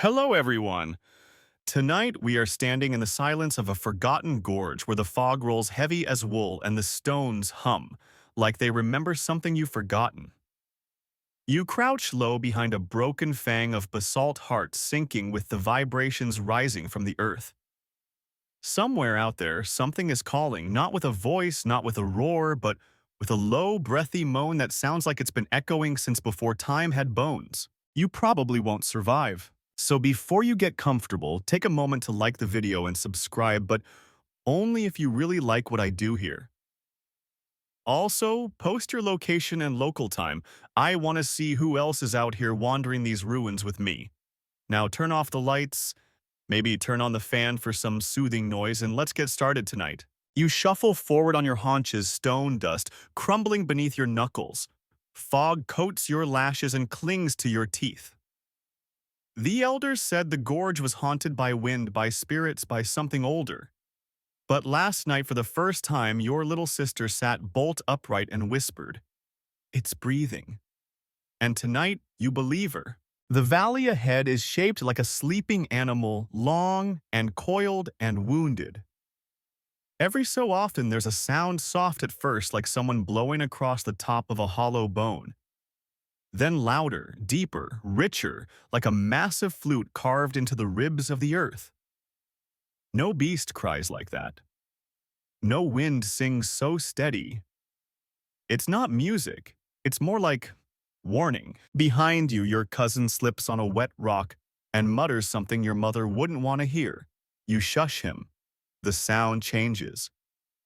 Hello, everyone. Tonight, we are standing in the silence of a forgotten gorge where the fog rolls heavy as wool and the stones hum, like they remember something you've forgotten. You crouch low behind a broken fang of basalt heart sinking with the vibrations rising from the earth. Somewhere out there, something is calling, not with a voice, not with a roar, but with a low, breathy moan that sounds like it's been echoing since before time had bones. You probably won't survive. So before you get comfortable, take a moment to like the video and subscribe, but only if you really like what I do here. Also, post your location and local time. I want to see who else is out here wandering these ruins with me. Now turn off the lights, maybe turn on the fan for some soothing noise, and let's get started tonight. You shuffle forward on your haunches, stone dust crumbling beneath your knuckles. Fog coats your lashes and clings to your teeth. The elders said the gorge was haunted by wind, by spirits, by something older. But last night, for the first time, your little sister sat bolt upright and whispered, "It's breathing." And tonight, you believe her. The valley ahead is shaped like a sleeping animal, long and coiled and wounded. Every so often, there's a sound soft at first, like someone blowing across the top of a hollow bone. Then louder, deeper, richer, like a massive flute carved into the ribs of the earth. No beast cries like that. No wind sings so steady. It's not music. It's more like warning. Behind you, your cousin slips on a wet rock and mutters something your mother wouldn't want to hear. You shush him. The sound changes.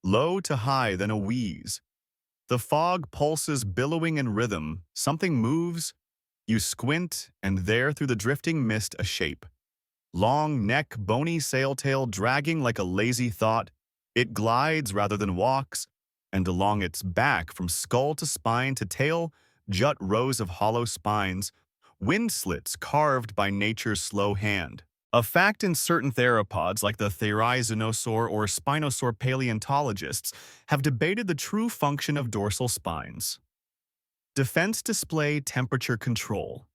Low to high, then a wheeze. The fog pulses, billowing in rhythm. Something moves. You squint, and there through the drifting mist a shape. Long neck, bony sailtail dragging like a lazy thought. It glides rather than walks, and along its back, from skull to spine to tail, jut rows of hollow spines, wind slits carved by nature's slow hand. A fact in certain theropods like the Dinosaur or Spinosaur paleontologists have debated the true function of dorsal spines. Defense display, temperature control.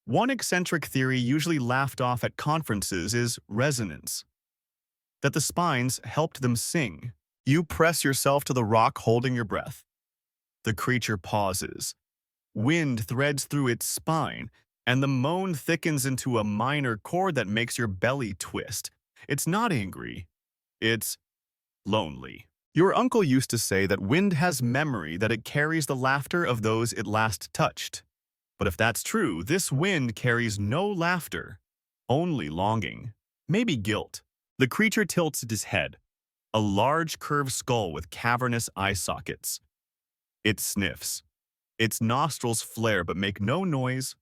One eccentric theory usually laughed off at conferences is resonance. That the spines helped them sing. You press yourself to the rock holding your breath. The creature pauses. Wind threads through its spine, and the moan thickens into a minor chord that makes your belly twist. It's not angry. It's lonely. Your uncle used to say that wind has memory, that it carries the laughter of those it last touched. But if that's true, this wind carries no laughter, only longing, maybe guilt. The creature tilts its head, a large curved skull with cavernous eye sockets. It sniffs. Its nostrils flare but make no noise.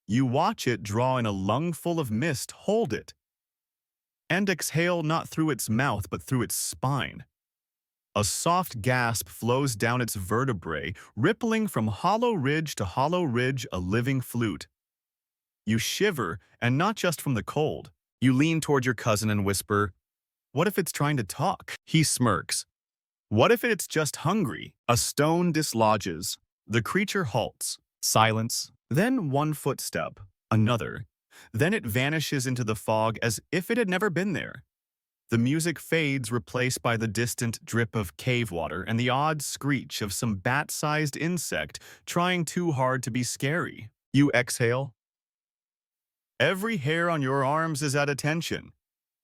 You watch it draw in a lungful of mist, hold it, and exhale not through its mouth but through its spine. A soft gasp flows down its vertebrae, rippling from hollow ridge to hollow ridge, a living flute. You shiver, and not just from the cold. You lean toward your cousin and whisper, "What if it's trying to talk?" He smirks. "What if it's just hungry?" A stone dislodges. The creature halts. Silence. Then one footstep. Another. Then it vanishes into the fog as if it had never been there. The music fades, replaced by the distant drip of cave water and the odd screech of some bat-sized insect trying too hard to be scary. You exhale. Every hair on your arms is at attention.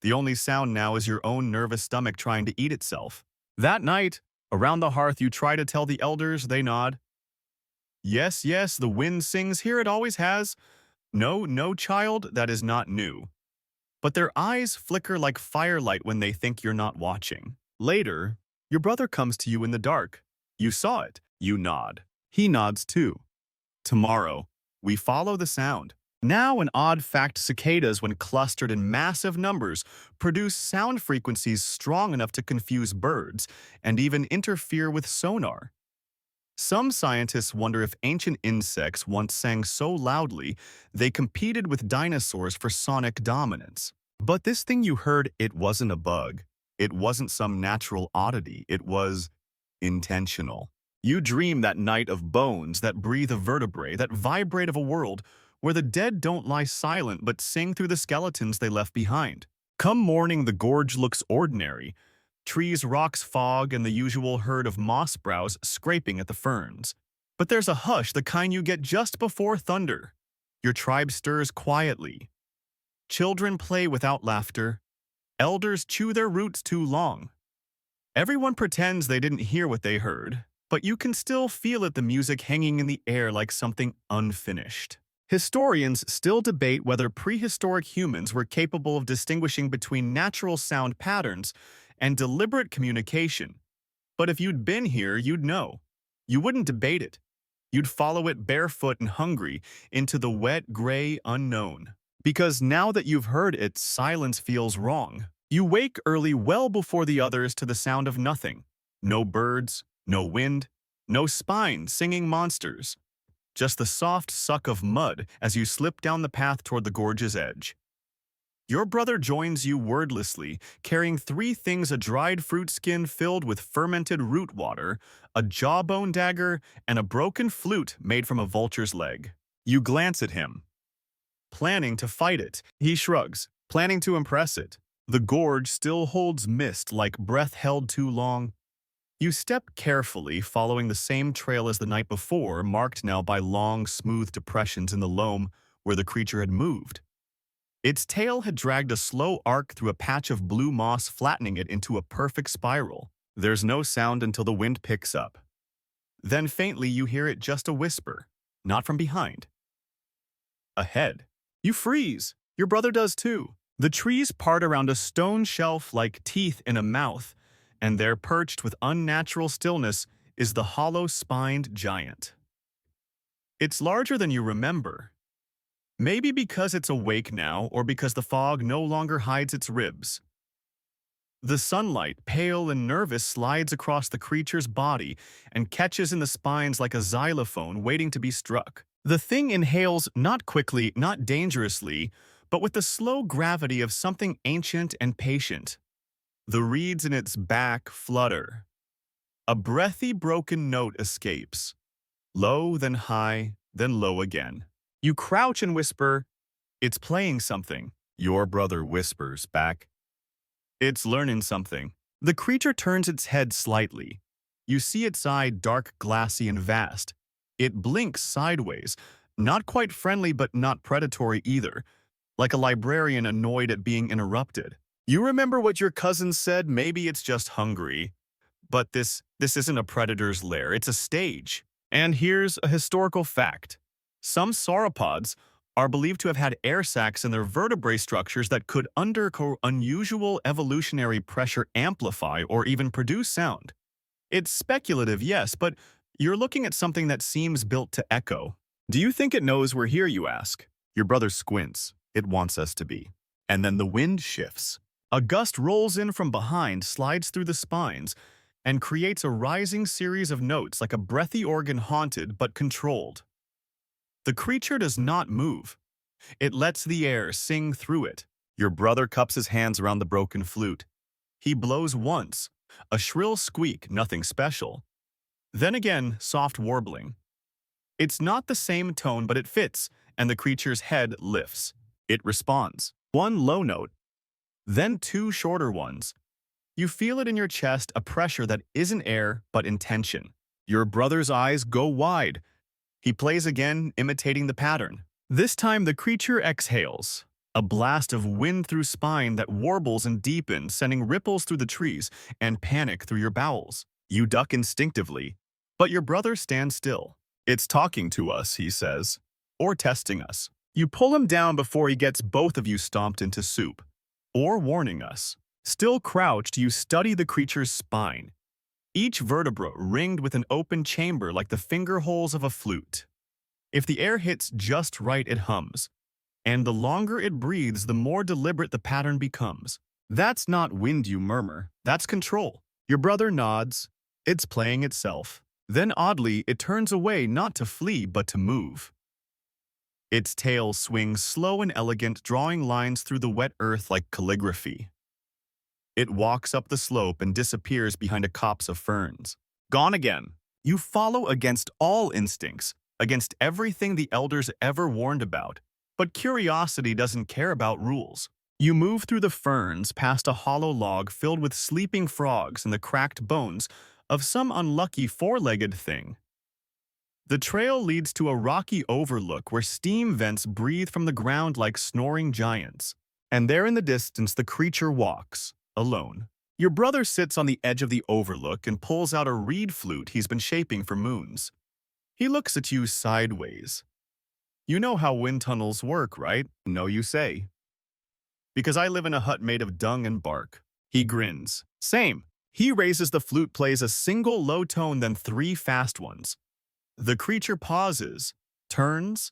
The only sound now is your own nervous stomach trying to eat itself. That night, around the hearth, you try to tell the elders, they nod. Yes, yes, the wind sings here, it always has. No, no, child, that is not new. But their eyes flicker like firelight when they think you're not watching. Later, your brother comes to you in the dark. You saw it. You nod. He nods too. Tomorrow, we follow the sound. Now an odd fact, cicadas, when clustered in massive numbers, produce sound frequencies strong enough to confuse birds and even interfere with sonar. Some scientists wonder if ancient insects once sang so loudly they competed with dinosaurs for sonic dominance. But this thing you heard, it wasn't a bug. It wasn't some natural oddity. It was intentional. You dream that night of bones that breathe a vertebrae, that vibrate of a world where the dead don't lie silent but sing through the skeletons they left behind. Come morning, the gorge looks ordinary. Trees, rocks, fog, and the usual herd of moss browse scraping at the ferns. But there's a hush, the kind you get just before thunder. Your tribe stirs quietly. Children play without laughter. Elders chew their roots too long. Everyone pretends they didn't hear what they heard, but you can still feel it, the music hanging in the air like something unfinished. Historians still debate whether prehistoric humans were capable of distinguishing between natural sound patterns and deliberate communication. But if you'd been here, you'd know. You wouldn't debate it. You'd follow it barefoot and hungry into the wet, gray unknown. Because now that you've heard it, silence feels wrong. You wake early, well before the others, to the sound of nothing. No birds, no wind, no spine singing monsters. Just the soft suck of mud as you slip down the path toward the gorge's edge. Your brother joins you wordlessly, carrying 3 things: a dried fruit skin filled with fermented root water, a jawbone dagger, and a broken flute made from a vulture's leg. You glance at him, planning to fight it. He shrugs, planning to impress it. The gorge still holds mist like breath held too long. You step carefully, following the same trail as the night before, marked now by long, smooth depressions in the loam where the creature had moved. Its tail had dragged a slow arc through a patch of blue moss, flattening it into a perfect spiral. There's no sound until the wind picks up. Then faintly you hear it, just a whisper, not from behind. Ahead. You freeze. Your brother does too. The trees part around a stone shelf like teeth in a mouth, and there, perched with unnatural stillness, is the hollow-spined giant. It's larger than you remember. Maybe because it's awake now, or because the fog no longer hides its ribs. The sunlight, pale and nervous, slides across the creature's body and catches in the spines like a xylophone waiting to be struck. The thing inhales, not quickly, not dangerously, but with the slow gravity of something ancient and patient. The reeds in its back flutter. A breathy, broken note escapes. Low, then high, then low again. You crouch and whisper, "It's playing something." Your brother whispers back, "It's learning something." The creature turns its head slightly. You see its eye, dark, glassy, and vast. It blinks sideways, not quite friendly but not predatory either, like a librarian annoyed at being interrupted. You remember what your cousin said, maybe it's just hungry. But this isn't a predator's lair, it's a stage. And here's a historical fact. Some sauropods are believed to have had air sacs in their vertebrae structures that could undergo unusual evolutionary pressure, amplify, or even produce sound. It's speculative, yes, but you're looking at something that seems built to echo. Do you think it knows we're here, you ask? Your brother squints. It wants us to be. And then the wind shifts. A gust rolls in from behind, slides through the spines, and creates a rising series of notes like a breathy organ, haunted but controlled. The creature does not move. It lets the air sing through it. Your brother cups his hands around the broken flute. He blows once, a shrill squeak, nothing special. Then again, soft warbling. It's not the same tone, but it fits, and the creature's head lifts. It responds. One low note, then 2 shorter ones. You feel it in your chest, a pressure that isn't air, but intention. Your brother's eyes go wide. He plays again, imitating the pattern. This time the creature exhales, a blast of wind through spine that warbles and deepens, sending ripples through the trees and panic through your bowels. You duck instinctively, but your brother stands still. It's talking to us, he says, or testing us. You pull him down before he gets both of you stomped into soup, or warning us. Still crouched, you study the creature's spine. Each vertebra ringed with an open chamber like the finger holes of a flute. If the air hits just right, it hums. And the longer it breathes, the more deliberate the pattern becomes. That's not wind, you murmur. That's control. Your brother nods. It's playing itself. Then oddly, it turns away, not to flee, but to move. Its tail swings slow and elegant, drawing lines through the wet earth like calligraphy. It walks up the slope and disappears behind a copse of ferns. Gone again. You follow against all instincts, against everything the elders ever warned about. But curiosity doesn't care about rules. You move through the ferns past a hollow log filled with sleeping frogs and the cracked bones of some unlucky four-legged thing. The trail leads to a rocky overlook where steam vents breathe from the ground like snoring giants. And there in the distance the creature walks, alone. Your brother sits on the edge of the overlook and pulls out a reed flute he's been shaping for moons. He looks at you sideways. You know how wind tunnels work, right? No, you say. Because I live in a hut made of dung and bark. He grins. Same. He raises the flute, plays a single low tone, then three fast ones. The creature pauses, turns,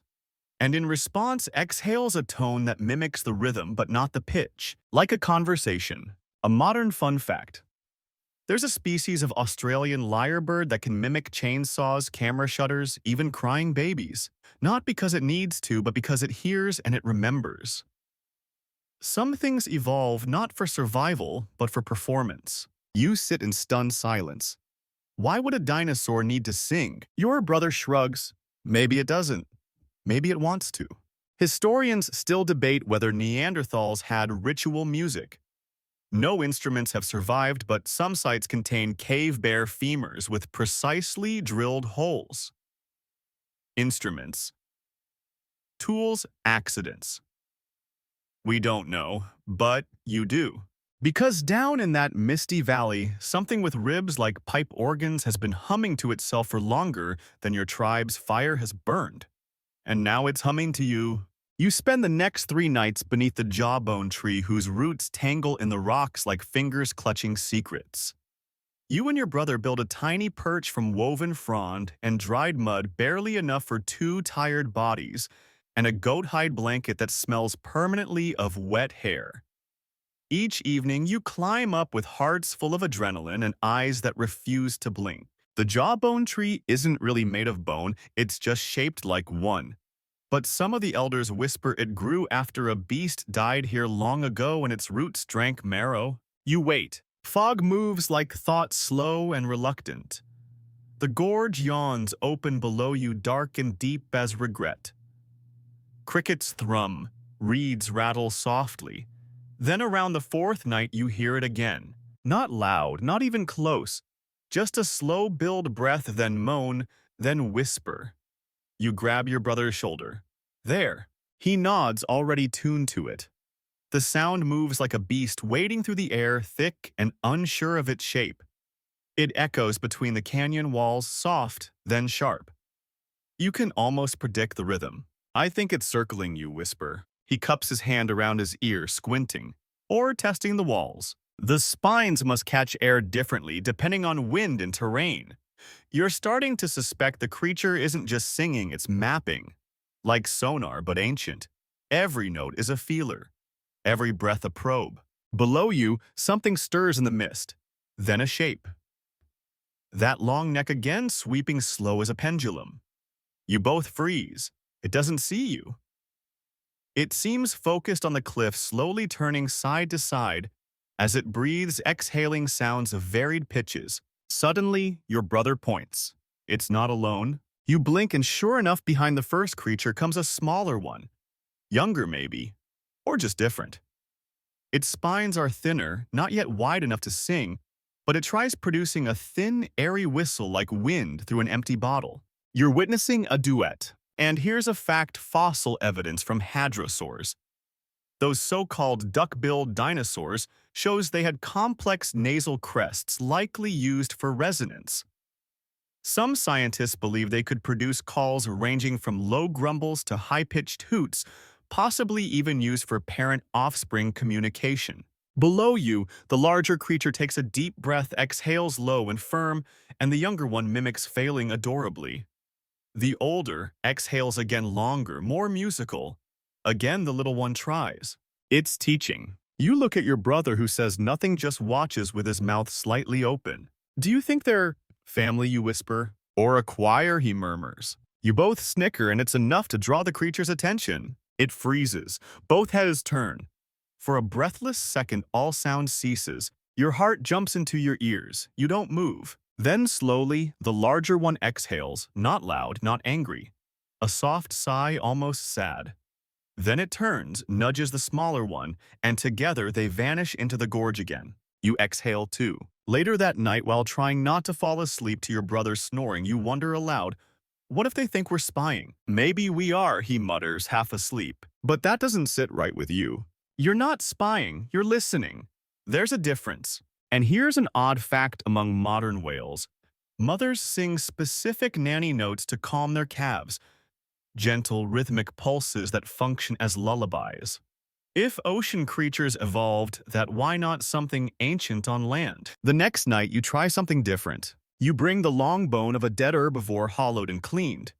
and in response exhales a tone that mimics the rhythm but not the pitch, like a conversation. A modern fun fact. There's a species of Australian lyrebird that can mimic chainsaws, camera shutters, even crying babies. Not because it needs to, but because it hears and it remembers. Some things evolve not for survival, but for performance. You sit in stunned silence. Why would a dinosaur need to sing? Your brother shrugs. Maybe it doesn't. Maybe it wants to. Historians still debate whether Neanderthals had ritual music. No instruments have survived, but some sites contain cave bear femurs with precisely drilled holes. Instruments. Tools, accidents. We don't know, but you do. Because down in that misty valley, something with ribs like pipe organs has been humming to itself for longer than your tribe's fire has burned. And now it's humming to you. You spend the next 3 nights beneath the jawbone tree whose roots tangle in the rocks like fingers clutching secrets. You and your brother build a tiny perch from woven frond and dried mud barely enough for 2 tired bodies and a goat hide blanket that smells permanently of wet hair. Each evening, you climb up with hearts full of adrenaline and eyes that refuse to blink. The jawbone tree isn't really made of bone, it's just shaped like one. But some of the elders whisper it grew after a beast died here long ago and its roots drank marrow. You wait. Fog moves like thought, slow and reluctant. The gorge yawns open below you, dark and deep as regret. Crickets thrum, reeds rattle softly. Then around the 4th night you hear it again. Not loud, not even close. Just a slow build breath, then moan, then whisper. You grab your brother's shoulder. There. He nods, already tuned to it. The sound moves like a beast wading through the air, thick and unsure of its shape. It echoes between the canyon walls, soft, then sharp. You can almost predict the rhythm. I think it's circling you, whisper. He cups his hand around his ear, squinting, or testing the walls. The spines must catch air differently depending on wind and terrain. You're starting to suspect the creature isn't just singing, it's mapping. Like sonar, but ancient. Every note is a feeler. Every breath a probe. Below you, something stirs in the mist. Then a shape. That long neck again, sweeping slow as a pendulum. You both freeze. It doesn't see you. It seems focused on the cliff, slowly turning side to side as it breathes, exhaling sounds of varied pitches. Suddenly, your brother points. It's not alone. You blink and sure enough, behind the first creature comes a smaller one. Younger maybe, or just different. Its spines are thinner, not yet wide enough to sing, but it tries producing a thin, airy whistle like wind through an empty bottle. You're witnessing a duet. And here's a fact: fossil evidence from hadrosaurs. Those so-called duck-billed dinosaurs shows they had complex nasal crests likely used for resonance. Some scientists believe they could produce calls ranging from low grumbles to high-pitched hoots, possibly even used for parent-offspring communication. Below you, the larger creature takes a deep breath, exhales low and firm, and the younger one mimics failing adorably. The older exhales again longer, more musical. Again, the little one tries. It's teaching. You look at your brother who says nothing, just watches with his mouth slightly open. Do you think they're family, you whisper? Or a choir, he murmurs. You both snicker, and it's enough to draw the creature's attention. It freezes. Both heads turn. For a breathless second, all sound ceases. Your heart jumps into your ears. You don't move. Then slowly, the larger one exhales, not loud, not angry. A soft sigh, almost sad. Then it turns, nudges the smaller one, and together they vanish into the gorge again. You exhale too. Later that night, while trying not to fall asleep to your brother's snoring, you wonder aloud, what if they think we're spying? Maybe we are, he mutters, half asleep. But that doesn't sit right with you. You're not spying, you're listening. There's a difference. And here's an odd fact among modern whales. Mothers sing specific nanny notes to calm their calves, gentle rhythmic pulses that function as lullabies. If ocean creatures evolved that, why not something ancient on land? The next night, you try something different. You bring the long bone of a dead herbivore hollowed and cleaned.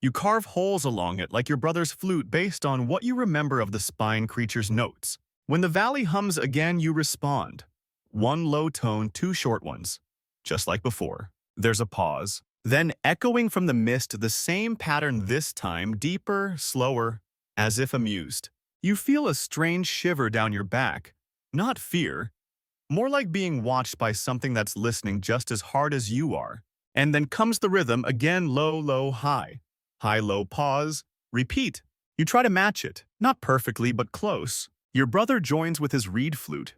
You carve holes along it like your brother's flute based on what you remember of the spine creature's notes. When the valley hums again, you respond. One low tone, two short ones. Just like before. There's a pause. Then, echoing from the mist, the same pattern this time, deeper, slower, as if amused. You feel a strange shiver down your back. Not fear. More like being watched by something that's listening just as hard as you are. And then comes the rhythm, again low, low, high. High, low, pause. Repeat. You try to match it. Not perfectly, but close. Your brother joins with his reed flute.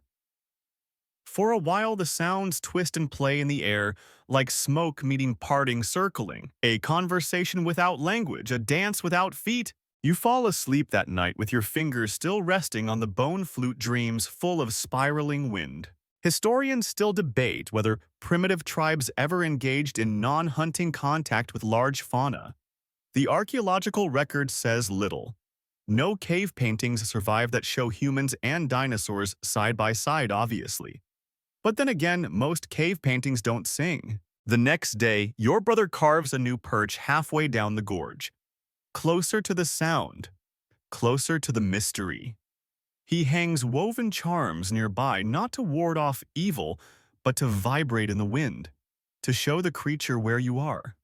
For a while, the sounds twist and play in the air, like smoke meeting parting circling, a conversation without language, a dance without feet. You fall asleep that night with your fingers still resting on the bone flute, dreams full of spiraling wind. Historians still debate whether primitive tribes ever engaged in non-hunting contact with large fauna. The archaeological record says little. No cave paintings survive that show humans and dinosaurs side by side, obviously. But then again, most cave paintings don't sing. The next day, your brother carves a new perch halfway down the gorge. Closer to the sound, closer to the mystery. He hangs woven charms nearby, not to ward off evil, but to vibrate in the wind, to show the creature where you are.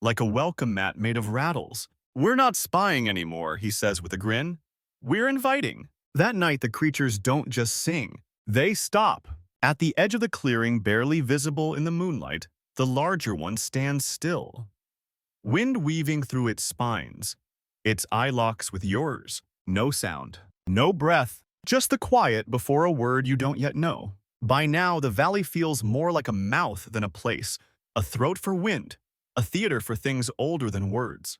Like a welcome mat made of rattles. We're not spying anymore, he says with a grin. We're inviting. That night, the creatures don't just sing. They stop. At the edge of the clearing, barely visible in the moonlight, the larger one stands still. Wind weaving through its spines. Its eye locks with yours. No sound. No breath. Just the quiet before a word you don't yet know. By now, the valley feels more like a mouth than a place. A throat for wind. A theater for things older than words.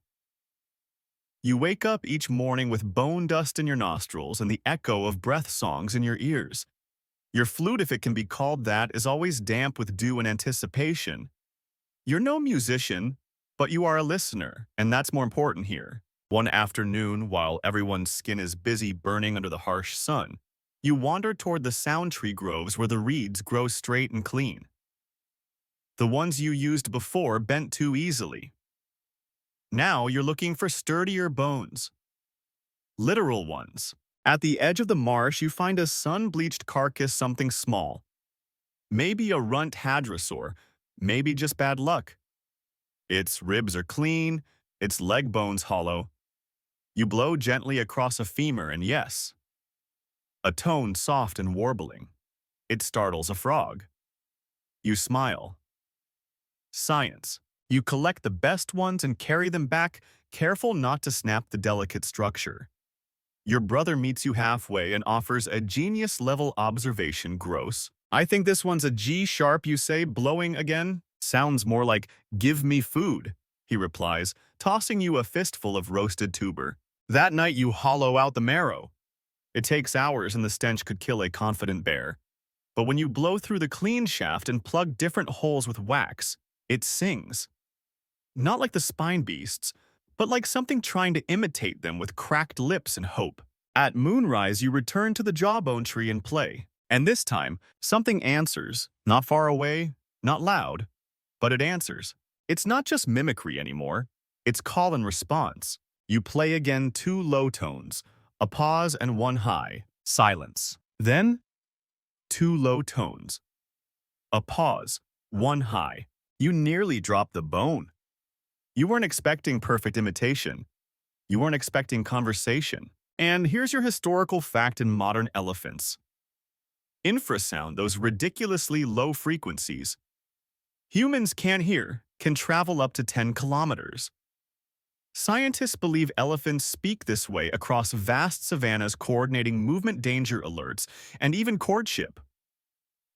You wake up each morning with bone dust in your nostrils and the echo of breath songs in your ears. Your flute, if it can be called that, is always damp with dew and anticipation. You're no musician, but you are a listener, and that's more important here. One afternoon, while everyone's skin is busy burning under the harsh sun, you wander toward the sound tree groves where the reeds grow straight and clean. The ones you used before bent too easily. Now you're looking for sturdier bones. Literal ones. At the edge of the marsh, you find a sun-bleached carcass, something small. Maybe a runt hadrosaur, maybe just bad luck. Its ribs are clean, its leg bones hollow. You blow gently across a femur, and yes, a tone soft and warbling. It startles a frog. You smile. Science. You collect the best ones and carry them back, careful not to snap the delicate structure. Your brother meets you halfway and offers a genius-level observation. Gross. I think this one's a G-sharp, you say, blowing again? Sounds more like, give me food, he replies, tossing you a fistful of roasted tuber. That night you hollow out the marrow. It takes hours and the stench could kill a confident bear. But when you blow through the clean shaft and plug different holes with wax, it sings. Not like the spine beasts, but like something trying to imitate them with cracked lips and hope. At moonrise, you return to the jawbone tree and play. And this time, something answers, not far away, not loud, but it answers. It's not just mimicry anymore, it's call and response. You play again, two low tones, a pause and one high, silence. Then, two low tones, a pause, one high. You nearly drop the bone. You weren't expecting perfect imitation. You weren't expecting conversation. And here's your historical fact in modern elephants. Infrasound, those ridiculously low frequencies. Humans can't hear, can travel up to 10 kilometers. Scientists believe elephants speak this way across vast savannas, coordinating movement danger alerts and even courtship.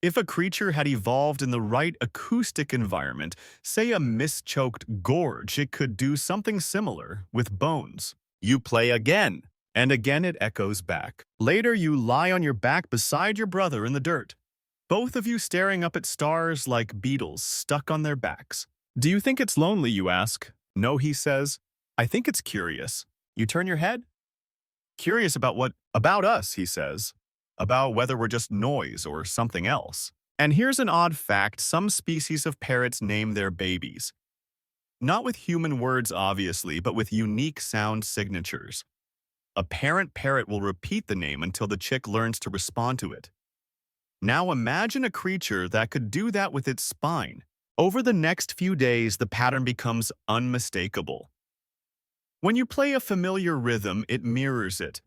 If a creature had evolved in the right acoustic environment, say a mist-choked gorge, it could do something similar with bones. You play again, and again it echoes back. Later, you lie on your back beside your brother in the dirt, both of you staring up at stars like beetles stuck on their backs. Do you think it's lonely, you ask? No, he says. I think it's curious. You turn your head? Curious about what? About us, he says. About whether we're just noise or something else. And here's an odd fact: some species of parrots name their babies. Not with human words, obviously, but with unique sound signatures. A parent parrot will repeat the name until the chick learns to respond to it. Now imagine a creature that could do that with its spine. Over the next few days, the pattern becomes unmistakable. When you play a familiar rhythm, it mirrors it.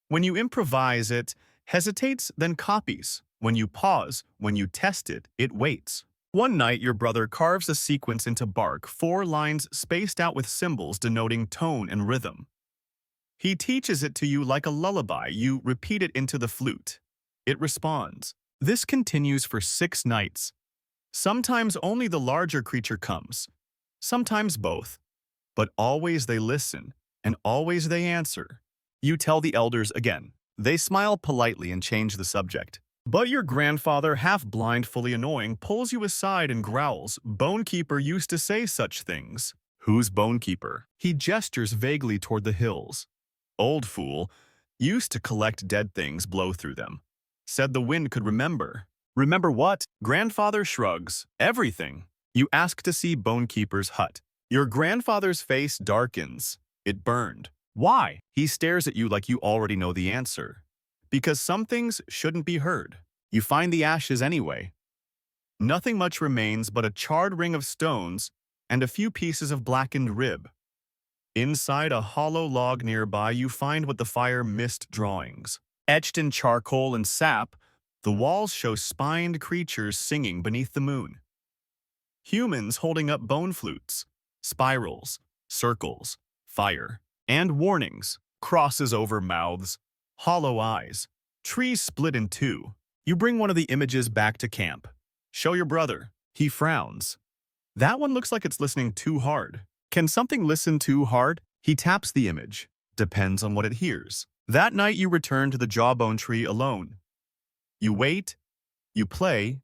When you improvise, it hesitates, then copies. When you pause, when you test it, it waits. One night, your brother carves a sequence into bark, 4 lines spaced out with symbols denoting tone and rhythm. He teaches it to you like a lullaby. You repeat it into the flute. It responds. This continues for 6 nights. Sometimes only the larger creature comes, sometimes both. But always they listen, and always they answer. You tell the elders again. They smile politely and change the subject. But your grandfather, half blind, fully annoying, pulls you aside and growls. Bonekeeper used to say such things. Who's Bonekeeper? He gestures vaguely toward the hills. Old fool. Used to collect dead things, blow through them. Said the wind could remember. Remember what? Grandfather shrugs. Everything. You ask to see Bonekeeper's hut. Your grandfather's face darkens. It burned. Why? He stares at you like you already know the answer. Because some things shouldn't be heard. You find the ashes anyway. Nothing much remains but a charred ring of stones and a few pieces of blackened rib. Inside a hollow log nearby, you find what the fire missed: drawings. Etched in charcoal and sap, the walls show spined creatures singing beneath the moon. Humans holding up bone flutes. Spirals, circles, fire, and warnings, crosses over mouths, hollow eyes, trees split in 2. You bring one of the images back to camp. Show your brother. He frowns. That one looks like it's listening too hard. Can something listen too hard? He taps the image. Depends on what it hears. That night you return to the jawbone tree alone. You wait, you play,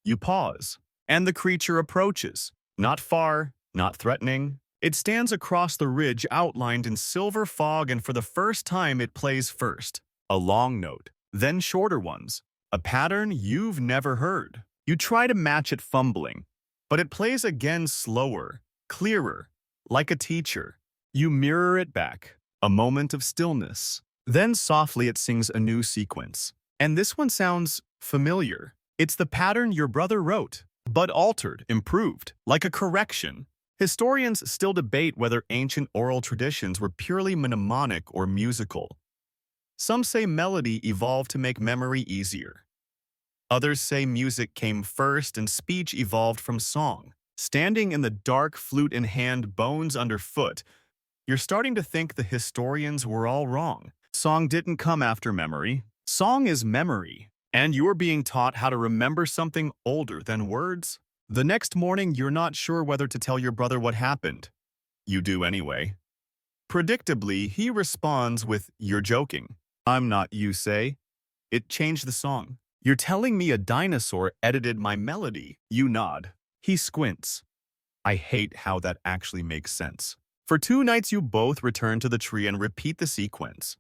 you pause, and the creature approaches. Not far, not threatening. It stands across the ridge outlined in silver fog, and for the first time it plays first. A long note, then shorter ones. A pattern you've never heard. You try to match it, fumbling, but it plays again, slower, clearer, like a teacher. You mirror it back. A moment of stillness. Then softly it sings a new sequence. And this one sounds familiar. It's the pattern your brother wrote, but altered, improved, like a correction. Historians still debate whether ancient oral traditions were purely mnemonic or musical. Some say melody evolved to make memory easier. Others say music came first and speech evolved from song. Standing in the dark, flute in hand, bones underfoot, you're starting to think the historians were all wrong. Song didn't come after memory. Song is memory. And you're being taught how to remember something older than words. The next morning, you're not sure whether to tell your brother what happened. You do anyway. Predictably, he responds with, "You're joking." "I'm not," you say. "It changed the song." "You're telling me a dinosaur edited my melody." You nod. He squints. "I hate how that actually makes sense." For 2 nights, you both return to the tree and repeat the sequence.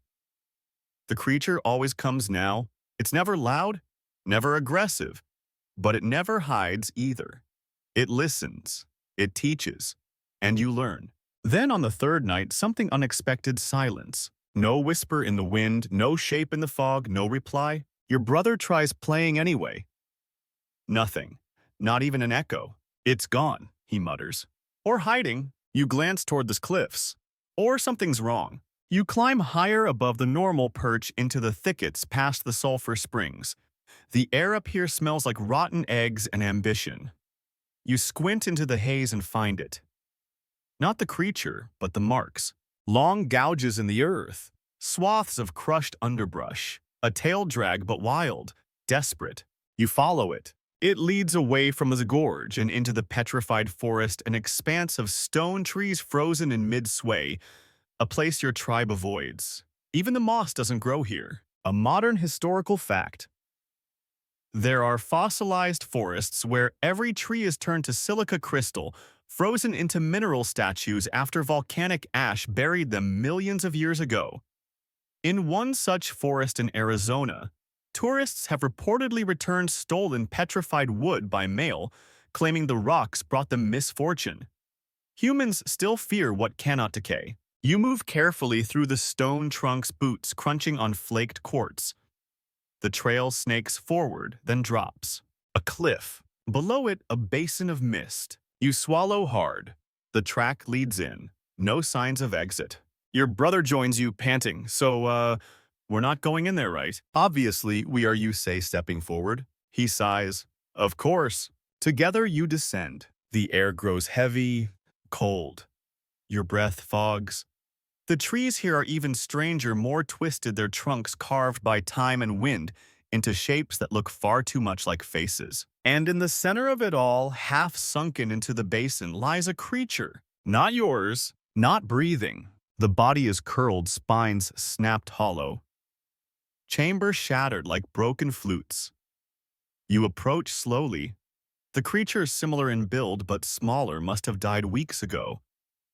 The creature always comes now. It's never loud, never aggressive, but it never hides either. It listens, it teaches, and you learn. Then on the 3rd night, something unexpected: silence. No whisper in the wind, no shape in the fog, no reply. Your brother tries playing anyway. Nothing, not even an echo. "It's gone," he mutters. Or hiding. You glance toward the cliffs. Or something's wrong. You climb higher above the normal perch into the thickets past the sulfur springs. The air up here smells like rotten eggs and ambition. You squint into the haze and find it. Not the creature, but the marks. Long gouges in the earth, swaths of crushed underbrush, a tail drag but wild, desperate. You follow it. It leads away from the gorge and into the petrified forest, an expanse of stone trees frozen in mid-sway, a place your tribe avoids. Even the moss doesn't grow here. A modern historical fact. There are fossilized forests where every tree is turned to silica crystal, frozen into mineral statues after volcanic ash buried them millions of years ago. In one such forest in Arizona, tourists have reportedly returned stolen petrified wood by mail, claiming the rocks brought them misfortune. Humans still fear what cannot decay. You move carefully through the stone trunks, boots crunching on flaked quartz. The trail snakes forward, then drops. A cliff. Below it, a basin of mist. You swallow hard. The track leads in. No signs of exit. Your brother joins you, panting. So, we're not going in there, right? Obviously, we are, you say, stepping forward. He sighs. Of course. Together you descend. The air grows heavy, cold. Your breath fogs. The trees here are even stranger, more twisted, their trunks carved by time and wind into shapes that look far too much like faces. And in the center of it all, half sunken into the basin, lies a creature. Not yours, not breathing. The body is curled, spines snapped hollow. Chambers shattered like broken flutes. You approach slowly. The creature, similar in build but smaller, must have died weeks ago.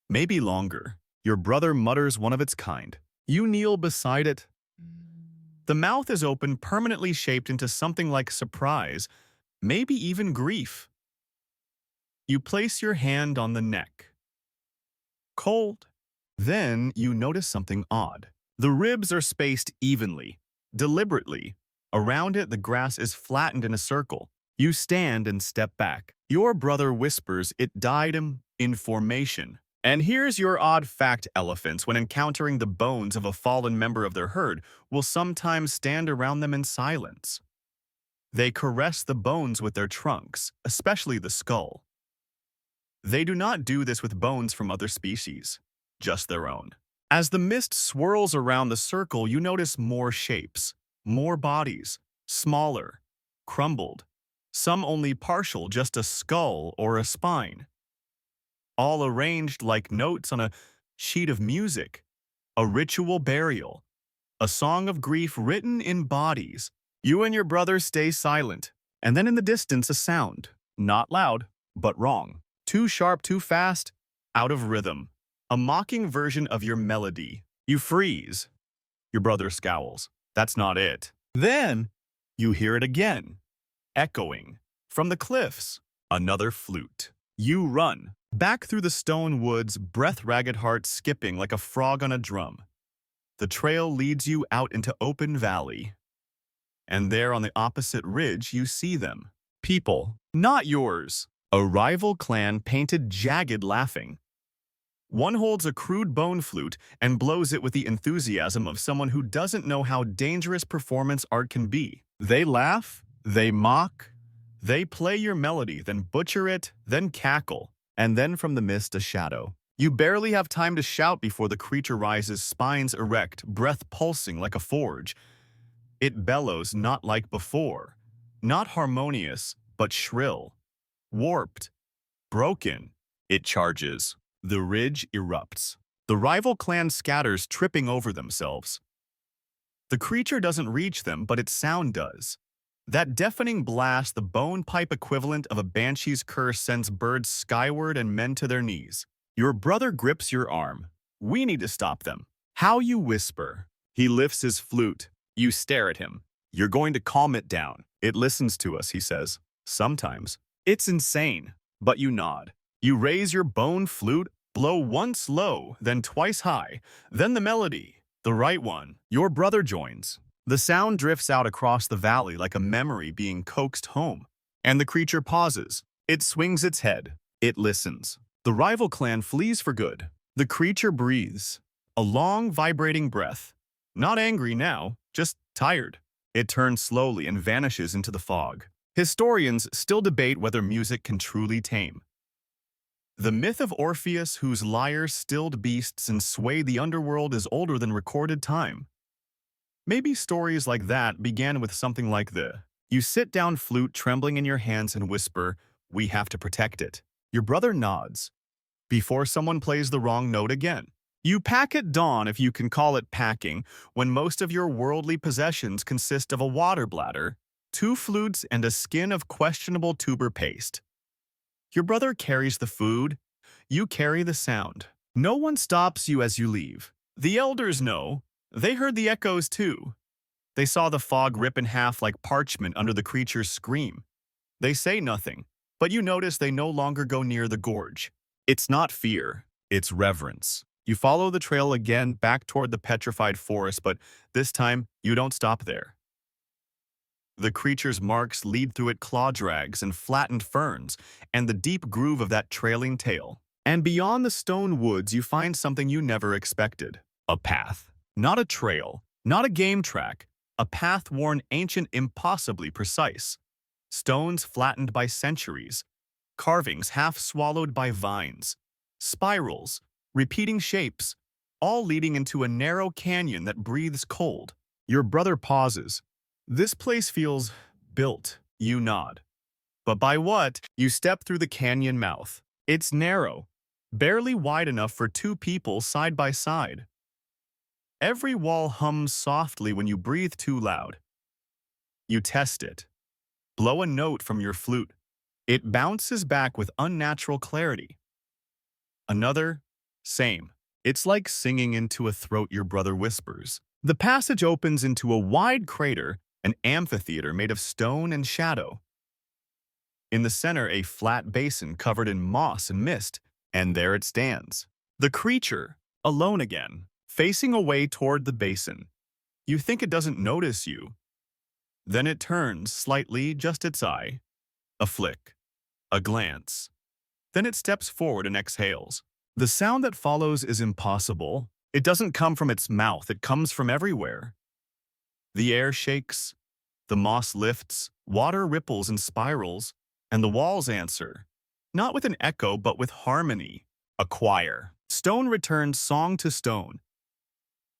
Maybe longer. Your brother mutters one of its kind. You kneel beside it. The mouth is open, permanently shaped into something like surprise, maybe even grief. You place your hand on the neck. Cold. Then you notice something odd. The ribs are spaced evenly, deliberately. Around it, the grass is flattened in a circle. You stand and step back. Your brother whispers it died in formation. And here's your odd fact: elephants, when encountering the bones of a fallen member of their herd, will sometimes stand around them in silence. They caress the bones with their trunks, especially the skull. They do not do this with bones from other species, just their own. As the mist swirls around the circle, you notice more shapes, more bodies, smaller, crumbled, some only partial, just a skull or a spine. All arranged like notes on a sheet of music, a ritual burial, a song of grief written in bodies. You and your brother stay silent, and then in the distance a sound, not loud, but wrong. Too sharp, too fast, out of rhythm. A mocking version of your melody. You freeze. Your brother scowls. That's not it. Then you hear it again, echoing from the cliffs. Another flute. You run. Back through the stone woods, breath-ragged heart skipping like a frog on a drum. The trail leads you out into open valley. And there on the opposite ridge you see them. People, not yours. A rival clan painted jagged, laughing. One holds a crude bone flute and blows it with the enthusiasm of someone who doesn't know how dangerous performance art can be. They laugh, they mock, they play your melody, then butcher it, then cackle. And then from the mist a shadow. You barely have time to shout before the creature rises, spines erect, breath pulsing like a forge. It bellows not like before, not harmonious, but shrill, warped, broken. It charges. The ridge erupts. The rival clan scatters, tripping over themselves. The creature doesn't reach them, but its sound does. That deafening blast, the bone pipe equivalent of a banshee's curse, sends birds skyward and men to their knees. Your brother grips your arm. We need to stop them. How? You whisper. He lifts his flute. You stare at him. You're going to calm it down. It listens to us, he says. Sometimes. It's insane. But you nod. You raise your bone flute, blow once low, then twice high, then the melody, the right one. Your brother joins. The sound drifts out across the valley like a memory being coaxed home. And the creature pauses. It swings its head. It listens. The rival clan flees for good. The creature breathes. A long, vibrating breath. Not angry now, just tired. It turns slowly and vanishes into the fog. Historians still debate whether music can truly tame. The myth of Orpheus, whose lyre stilled beasts and swayed the underworld, is older than recorded time. Maybe stories like that began with something like this. You sit down flute trembling in your hands and whisper, "We have to protect it." Your brother nods, before someone plays the wrong note again. You pack at dawn, if you can call it packing, when most of your worldly possessions consist of a water bladder, two flutes, and a skin of questionable tuber paste. Your brother carries the food, you carry the sound. No one stops you as you leave. The elders know. They heard the echoes too. They saw the fog rip in half like parchment under the creature's scream. They say nothing, but you notice they no longer go near the gorge. It's not fear, it's reverence. You follow the trail again back toward the petrified forest, but this time you don't stop there. The creature's marks lead through it claw drags and flattened ferns, and the deep groove of that trailing tail. And beyond the stone woods, you find something you never expected. A path. Not a trail, not a game track. A path worn ancient, impossibly precise. Stones flattened by centuries. Carvings half swallowed by vines. Spirals, repeating shapes, all leading into a narrow canyon that breathes cold. Your brother pauses. This place feels built, you nod. But by what? You step through the canyon mouth. It's narrow, barely wide enough for two people side by side. Every wall hums softly when you breathe too loud. You test it. Blow a note from your flute. It bounces back with unnatural clarity. Another, same. It's like singing into a throat, your brother whispers. The passage opens into a wide crater, an amphitheater made of stone and shadow. In the center, a flat basin covered in moss and mist, and there it stands. The creature, alone again, facing away toward the basin. You think it doesn't notice you. Then it turns slightly, just its eye. A flick. A glance. Then it steps forward and exhales. The sound that follows is impossible. It doesn't come from its mouth, it comes from everywhere. The air shakes, the moss lifts, water ripples and spirals, and the walls answer. Not with an echo, but with harmony. A choir. Stone returns song to stone.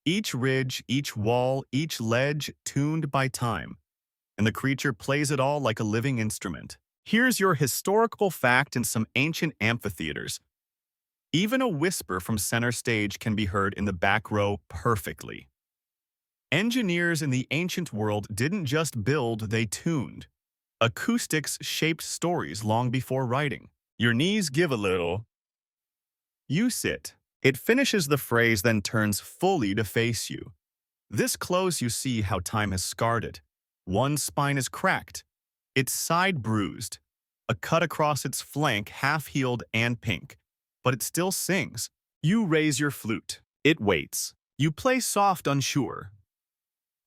Each ridge, each wall, each ledge tuned by time. And the creature plays it all like a living instrument. Here's your historical fact in some ancient amphitheaters. Even a whisper from center stage can be heard in the back row perfectly. Engineers in the ancient world didn't just build, they tuned. Acoustics shaped stories long before writing. Your knees give a little. You sit. It finishes the phrase, then turns fully to face you. This close, you see how time has scarred it. One spine is cracked, its side bruised, a cut across its flank half-healed and pink. But it still sings. You raise your flute. It waits. You play soft, unsure.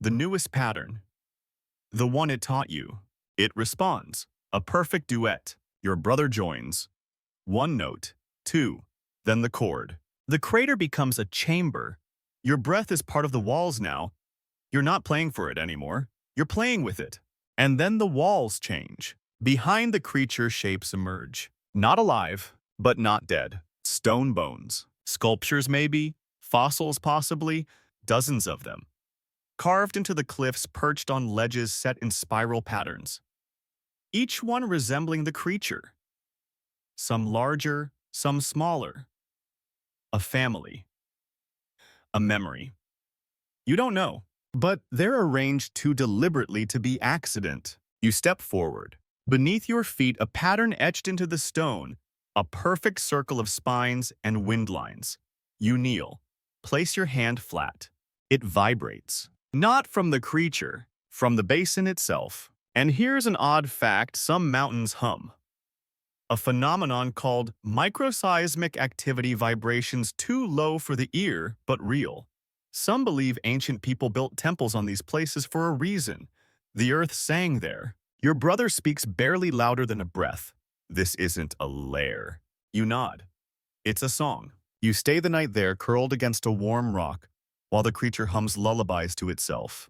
The newest pattern. The one it taught you. It responds. A perfect duet. Your brother joins. One note. Two. Then the chord. The crater becomes a chamber. Your breath is part of the walls now. You're not playing for it anymore. You're playing with it. And then the walls change. Behind the creature, shapes emerge. Not alive, but not dead. Stone bones. Sculptures maybe. Fossils possibly. Dozens of them. Carved into the cliffs, perched on ledges set in spiral patterns. Each one resembling the creature. Some larger, some smaller. A family. A memory. You don't know, but they're arranged too deliberately to be accident. You step forward. Beneath your feet, a pattern etched into the stone, a perfect circle of spines and wind lines. You kneel. Place your hand flat. It vibrates. Not from the creature, from the basin itself. And here's an odd fact: some mountains hum. A phenomenon called microseismic activity, vibrations too low for the ear, but real. Some believe ancient people built temples on these places for a reason. The earth sang there. Your brother speaks barely louder than a breath. This isn't a lair. You nod. It's a song. You stay the night there, curled against a warm rock, while the creature hums lullabies to itself.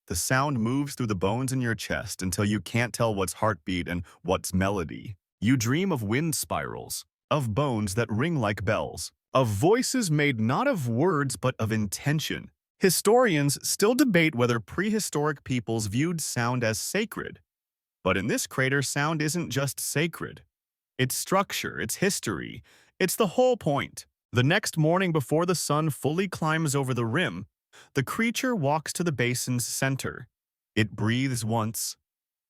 The sound moves through the bones in your chest until you can't tell what's heartbeat and what's melody. You dream of wind spirals, of bones that ring like bells, of voices made not of words but of intention. Historians still debate whether prehistoric peoples viewed sound as sacred. But in this crater, sound isn't just sacred. It's structure, it's history, it's the whole point. The next morning before the sun fully climbs over the rim, the creature walks to the basin's center. It breathes once,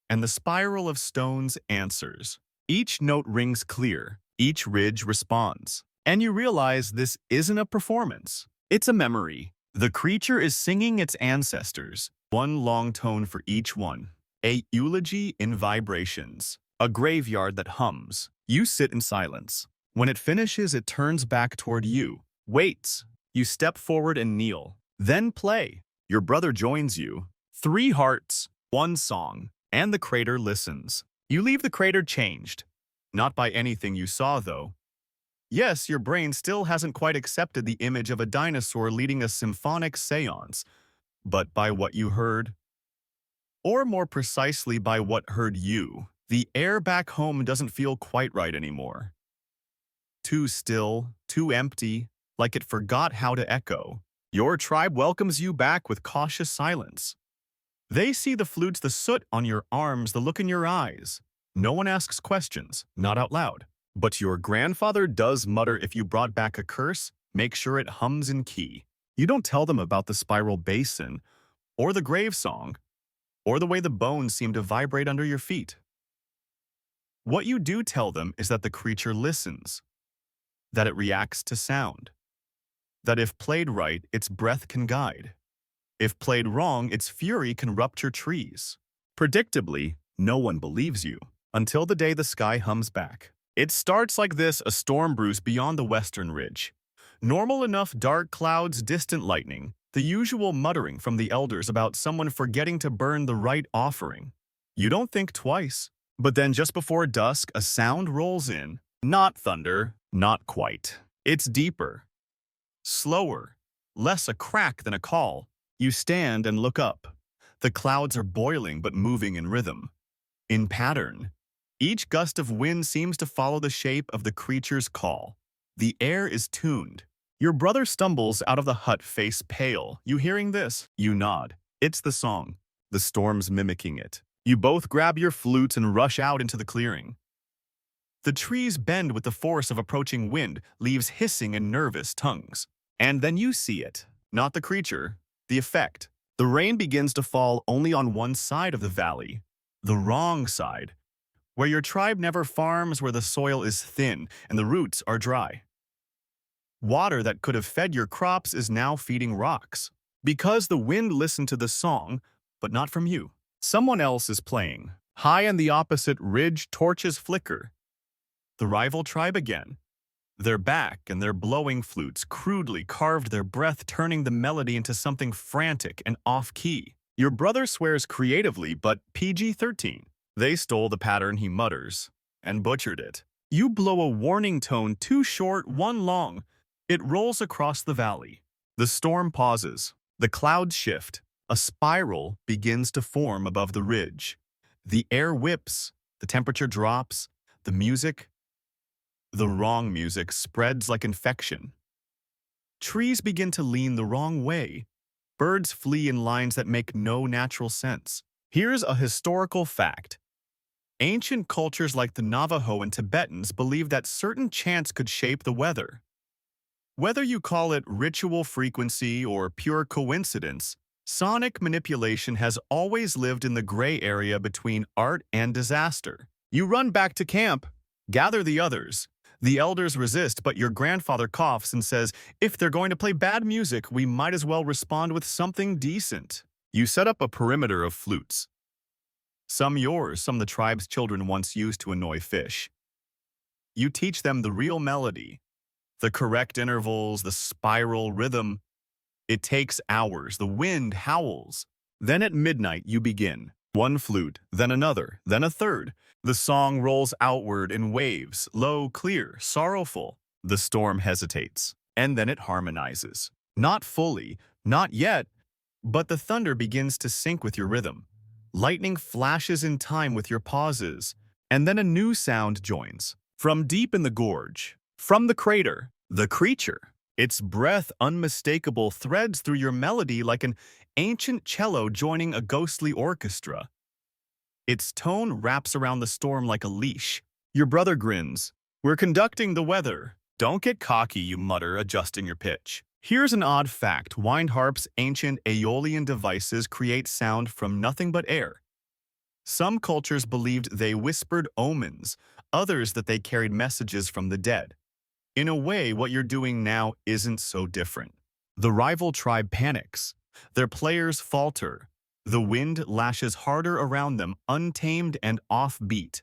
and the spiral of stones answers. Each note rings clear, each ridge responds. And you realize this isn't a performance. It's a memory. The creature is singing its ancestors, one long tone for each one. A eulogy in vibrations. A graveyard that hums. You sit in silence. When it finishes, it turns back toward you. Waits. You step forward and kneel. Then play. Your brother joins you. 3 hearts, 1 song, and the crater listens. You leave the crater changed. Not by anything you saw, though. Yes, your brain still hasn't quite accepted the image of a dinosaur leading a symphonic seance, but by what you heard. Or more precisely, by what heard you. The air back home doesn't feel quite right anymore. Too still, too empty, like it forgot how to echo. Your tribe welcomes you back with cautious silence. They see the flutes, the soot on your arms, the look in your eyes. No one asks questions, not out loud. But your grandfather does mutter, if you brought back a curse, make sure it hums in key. You don't tell them about the spiral basin, or the grave song, or the way the bones seem to vibrate under your feet. What you do tell them is that the creature listens, that it reacts to sound, that if played right, its breath can guide. If played wrong, its fury can rupture trees. Predictably, no one believes you, until the day the sky hums back. It starts like this, a storm brews beyond the western ridge. Normal enough dark clouds, distant lightning, the usual muttering from the elders about someone forgetting to burn the right offering. You don't think twice. But then just before dusk, a sound rolls in. Not thunder, not quite. It's deeper, slower, less a crack than a call. You stand and look up. The clouds are boiling but moving in rhythm, in pattern. Each gust of wind seems to follow the shape of the creature's call. The air is tuned. Your brother stumbles out of the hut, face pale. You hearing this? You nod. It's the song. The storm's mimicking it. You both grab your flutes and rush out into the clearing. The trees bend with the force of approaching wind, leaves hissing in nervous tongues. And then you see it. Not the creature, the effect. The rain begins to fall only on one side of the valley. The wrong side. Where your tribe never farms, where the soil is thin and the roots are dry. Water that could have fed your crops is now feeding rocks. Because the wind listened to the song, but not from you. Someone else is playing. High on the opposite ridge, torches flicker. The rival tribe again. They're back, and their blowing flutes, crudely carved, their breath turning the melody into something frantic and off-key. Your brother swears creatively, but PG-13. They stole the pattern, he mutters, and butchered it. You blow a warning tone, 2 short, 1 long. It rolls across the valley. The storm pauses. The clouds shift. A spiral begins to form above the ridge. The air whips. The temperature drops. The music, the wrong music, spreads like infection. Trees begin to lean the wrong way. Birds flee in lines that make no natural sense. Here's a historical fact. Ancient cultures like the Navajo and Tibetans believed that certain chants could shape the weather. Whether you call it ritual frequency or pure coincidence, sonic manipulation has always lived in the gray area between art and disaster. You run back to camp, gather the others. The elders resist, but your grandfather coughs and says, if they're going to play bad music, we might as well respond with something decent. You set up a perimeter of flutes. Some yours, some the tribe's children once used to annoy fish. You teach them the real melody, the correct intervals, the spiral rhythm. It takes hours. The wind howls. Then at midnight you begin. 1 flute, then another, then a third. The song rolls outward in waves, low, clear, sorrowful. The storm hesitates, and then it harmonizes. Not fully, not yet, But the thunder begins to sync with your rhythm. Lightning flashes in time with your pauses, and then a new sound joins. From deep in the gorge, from the crater, the creature. Its breath unmistakable threads through your melody like an ancient cello joining a ghostly orchestra. Its tone wraps around the storm like a leash. Your brother grins. We're conducting the weather. Don't get cocky, you mutter, adjusting your pitch. Here's an odd fact. Wind harps, ancient Aeolian devices, create sound from nothing but air. Some cultures believed they whispered omens, others that they carried messages from the dead. In a way, what you're doing now isn't so different. The rival tribe panics. Their players falter. The wind lashes harder around them, untamed and offbeat.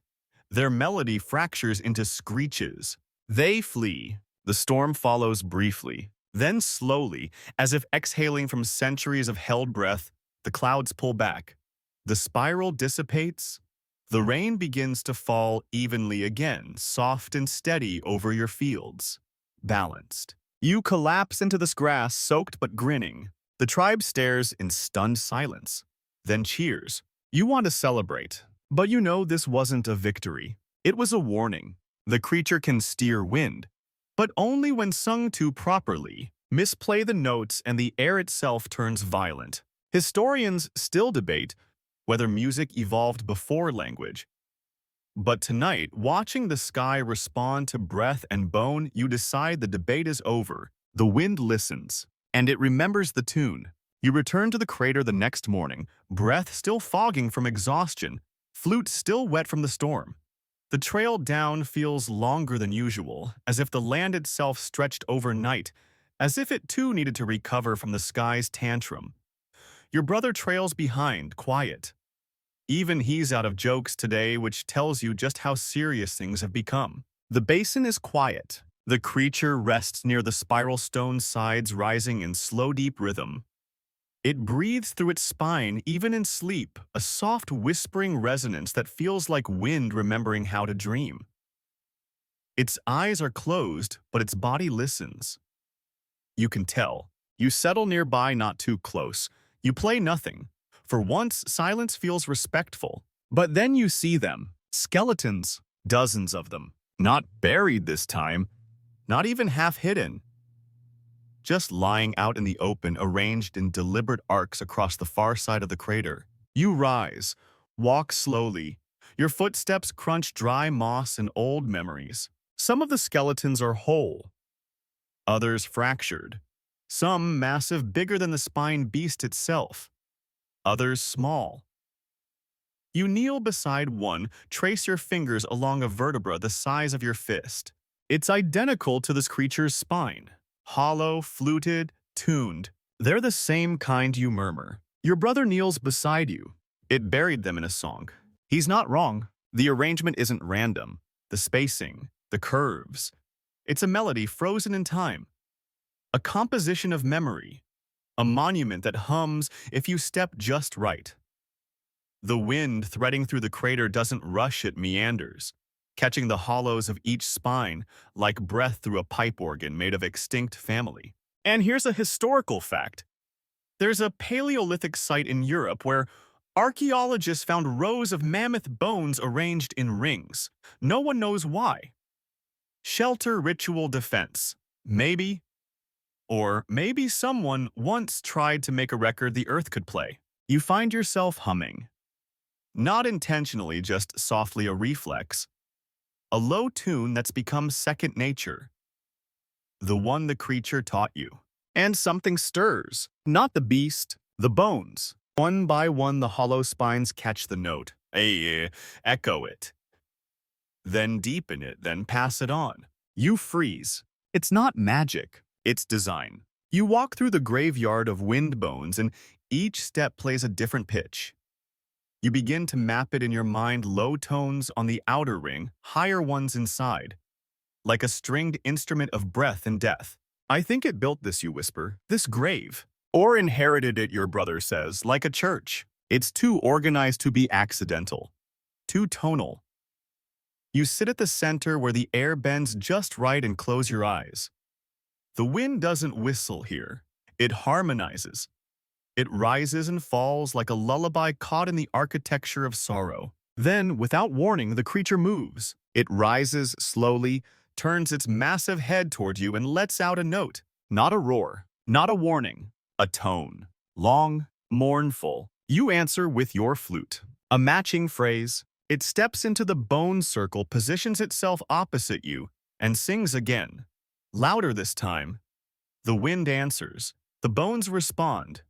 Their melody fractures into screeches. They flee. The storm follows briefly. Then slowly, as if exhaling from centuries of held breath, the clouds pull back. The spiral dissipates. The rain begins to fall evenly again, soft and steady over your fields. Balanced. You collapse into this grass, soaked but grinning. The tribe stares in stunned silence, then cheers. You want to celebrate, but you know this wasn't a victory. It was a warning. The creature can steer wind, but only when sung to properly. Misplay the notes and the air itself turns violent. Historians still debate whether music evolved before language. But tonight, watching the sky respond to breath and bone, you decide the debate is over. The wind listens, and it remembers the tune. You return to the crater the next morning, breath still fogging from exhaustion, flute still wet from the storm. The trail down feels longer than usual, as if the land itself stretched overnight, as if it too needed to recover from the sky's tantrum. Your brother trails behind, quiet. Even he's out of jokes today, which tells you just how serious things have become. The basin is quiet. The creature rests near the spiral stone sides, rising in slow, deep rhythm. It breathes through its spine, even in sleep, a soft whispering resonance that feels like wind remembering how to dream. Its eyes are closed, but its body listens. You can tell. You settle nearby, not too close. You play nothing. For once, silence feels respectful. But then you see them. Skeletons. Dozens of them. Not buried this time. Not even half hidden. Just lying out in the open, arranged in deliberate arcs across the far side of the crater. You rise. Walk slowly. Your footsteps crunch dry moss and old memories. Some of the skeletons are whole. Others fractured. Some massive, bigger than the spine beast itself. Others small. You kneel beside one, trace your fingers along a vertebra the size of your fist. It's identical to this creature's spine. Hollow, fluted, tuned. They're the same kind you murmur. Your brother kneels beside you. It buried them in a song. He's not wrong. The arrangement isn't random. The spacing, the curves. It's a melody frozen in time. A composition of memory. A monument that hums if you step just right. The wind threading through the crater doesn't rush, it meanders, catching the hollows of each spine like breath through a pipe organ made of extinct family. And here's a historical fact. There's a Paleolithic site in Europe where archaeologists found rows of mammoth bones arranged in rings. No one knows why. Shelter, ritual, defense. Maybe. Or maybe someone once tried to make a record the earth could play. You find yourself humming. Not intentionally, just softly, a reflex. A low tune that's become second nature. The one the creature taught you. And something stirs. Not the beast, the bones. One by one, the hollow spines catch the note. Echo it. Then deepen it, then pass it on. You freeze. It's not magic. It's design. You walk through the graveyard of wind bones, and each step plays a different pitch. You begin to map it in your mind, low tones on the outer ring, higher ones inside, like a stringed instrument of breath and death. I think it built this, you whisper, this grave. Or inherited it, your brother says, like a church. It's too organized to be accidental, too tonal. You sit at the center where the air bends just right and close your eyes. The wind doesn't whistle here. It harmonizes. It rises and falls like a lullaby caught in the architecture of sorrow. Then, without warning, the creature moves. It rises slowly, turns its massive head toward you, and lets out a note. Not a roar, not a warning, a tone. Long, mournful. You answer with your flute. A matching phrase. It steps into the bone circle, positions itself opposite you, and sings again. Louder this time. The wind answers. The bones respond.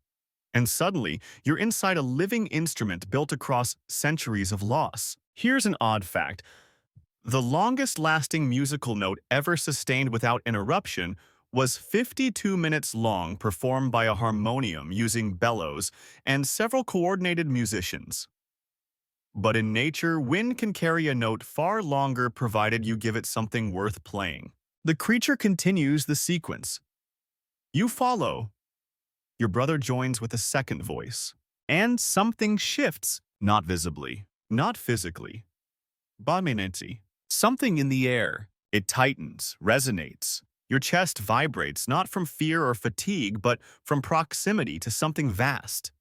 And suddenly, you're inside a living instrument built across centuries of loss. Here's an odd fact. The longest-lasting musical note ever sustained without interruption was 52 minutes long, performed by a harmonium using bellows and several coordinated musicians. But in nature, wind can carry a note far longer provided you give it something worth playing. The creature continues the sequence. You follow. Your brother joins with a second voice. And something shifts, not visibly, not physically. Baminensi. Something in the air. It tightens, resonates. Your chest vibrates not from fear or fatigue, but from proximity to something vast.